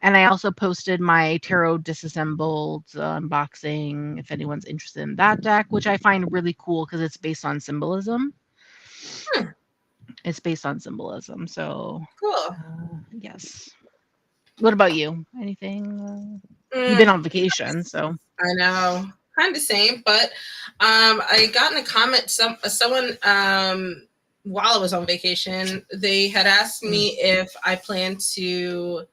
And I also posted my Tarot Disassembled unboxing if anyone's interested in that deck, which I find really cool because it's based on symbolism. Hmm. It's based on symbolism. So, Cool. yes. What about you? Anything? You've been Mm, on vacation, so. I know. Kind of same, but I got in a comment someone while I was on vacation, they had asked me if I plan to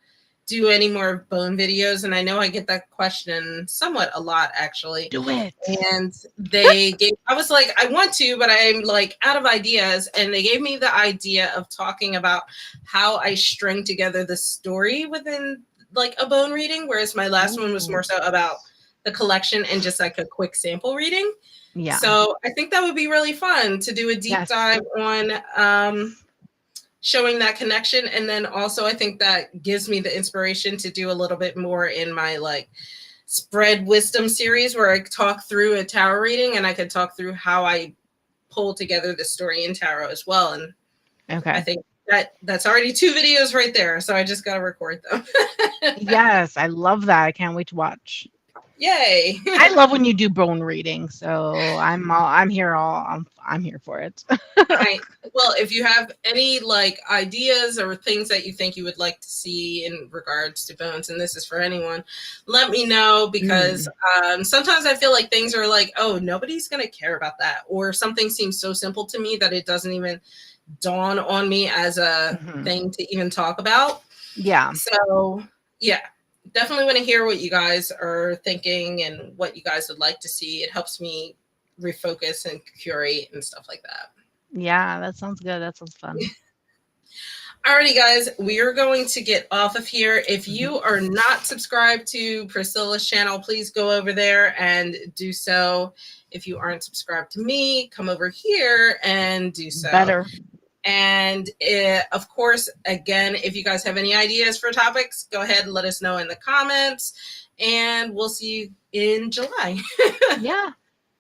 do any more bone videos, and I know I get that question somewhat a lot actually. Do it. And I was like, I want to, but I'm like out of ideas. And they gave me the idea of talking about how I string together the story within like a bone reading, whereas my last one was more so about the collection and just like a quick sample reading. Yeah. So I think that would be really fun to do a deep dive on showing that connection. And then also I think that gives me the inspiration to do a little bit more in my like spread wisdom series where I talk through a tarot reading and I could talk through how I pull together the story in tarot as well. And I think that's already 2 videos right there. So I just got to record them. Yes, I love that. I can't wait to watch. Yay. I love when you do bone reading, so I'm here for it. Well, if you have any like ideas or things that you think you would like to see in regards to bones, and this is for anyone, let me know, because sometimes I feel like things are like, oh, nobody's going to care about that, or something seems so simple to me that it doesn't even dawn on me as a thing to even talk about. Yeah. So yeah, definitely want to hear what you guys are thinking and what you guys would like to see. It helps me refocus and curate and stuff like that. Yeah, that sounds good. That sounds fun. Alrighty, guys, we are going to get off of here. If you are not subscribed to Priscilla's channel, please go over there and do so. If you aren't subscribed to me, come over here and do so. Better. And of course, again, if you guys have any ideas for topics, go ahead and let us know in the comments. And we'll see you in July. Yeah.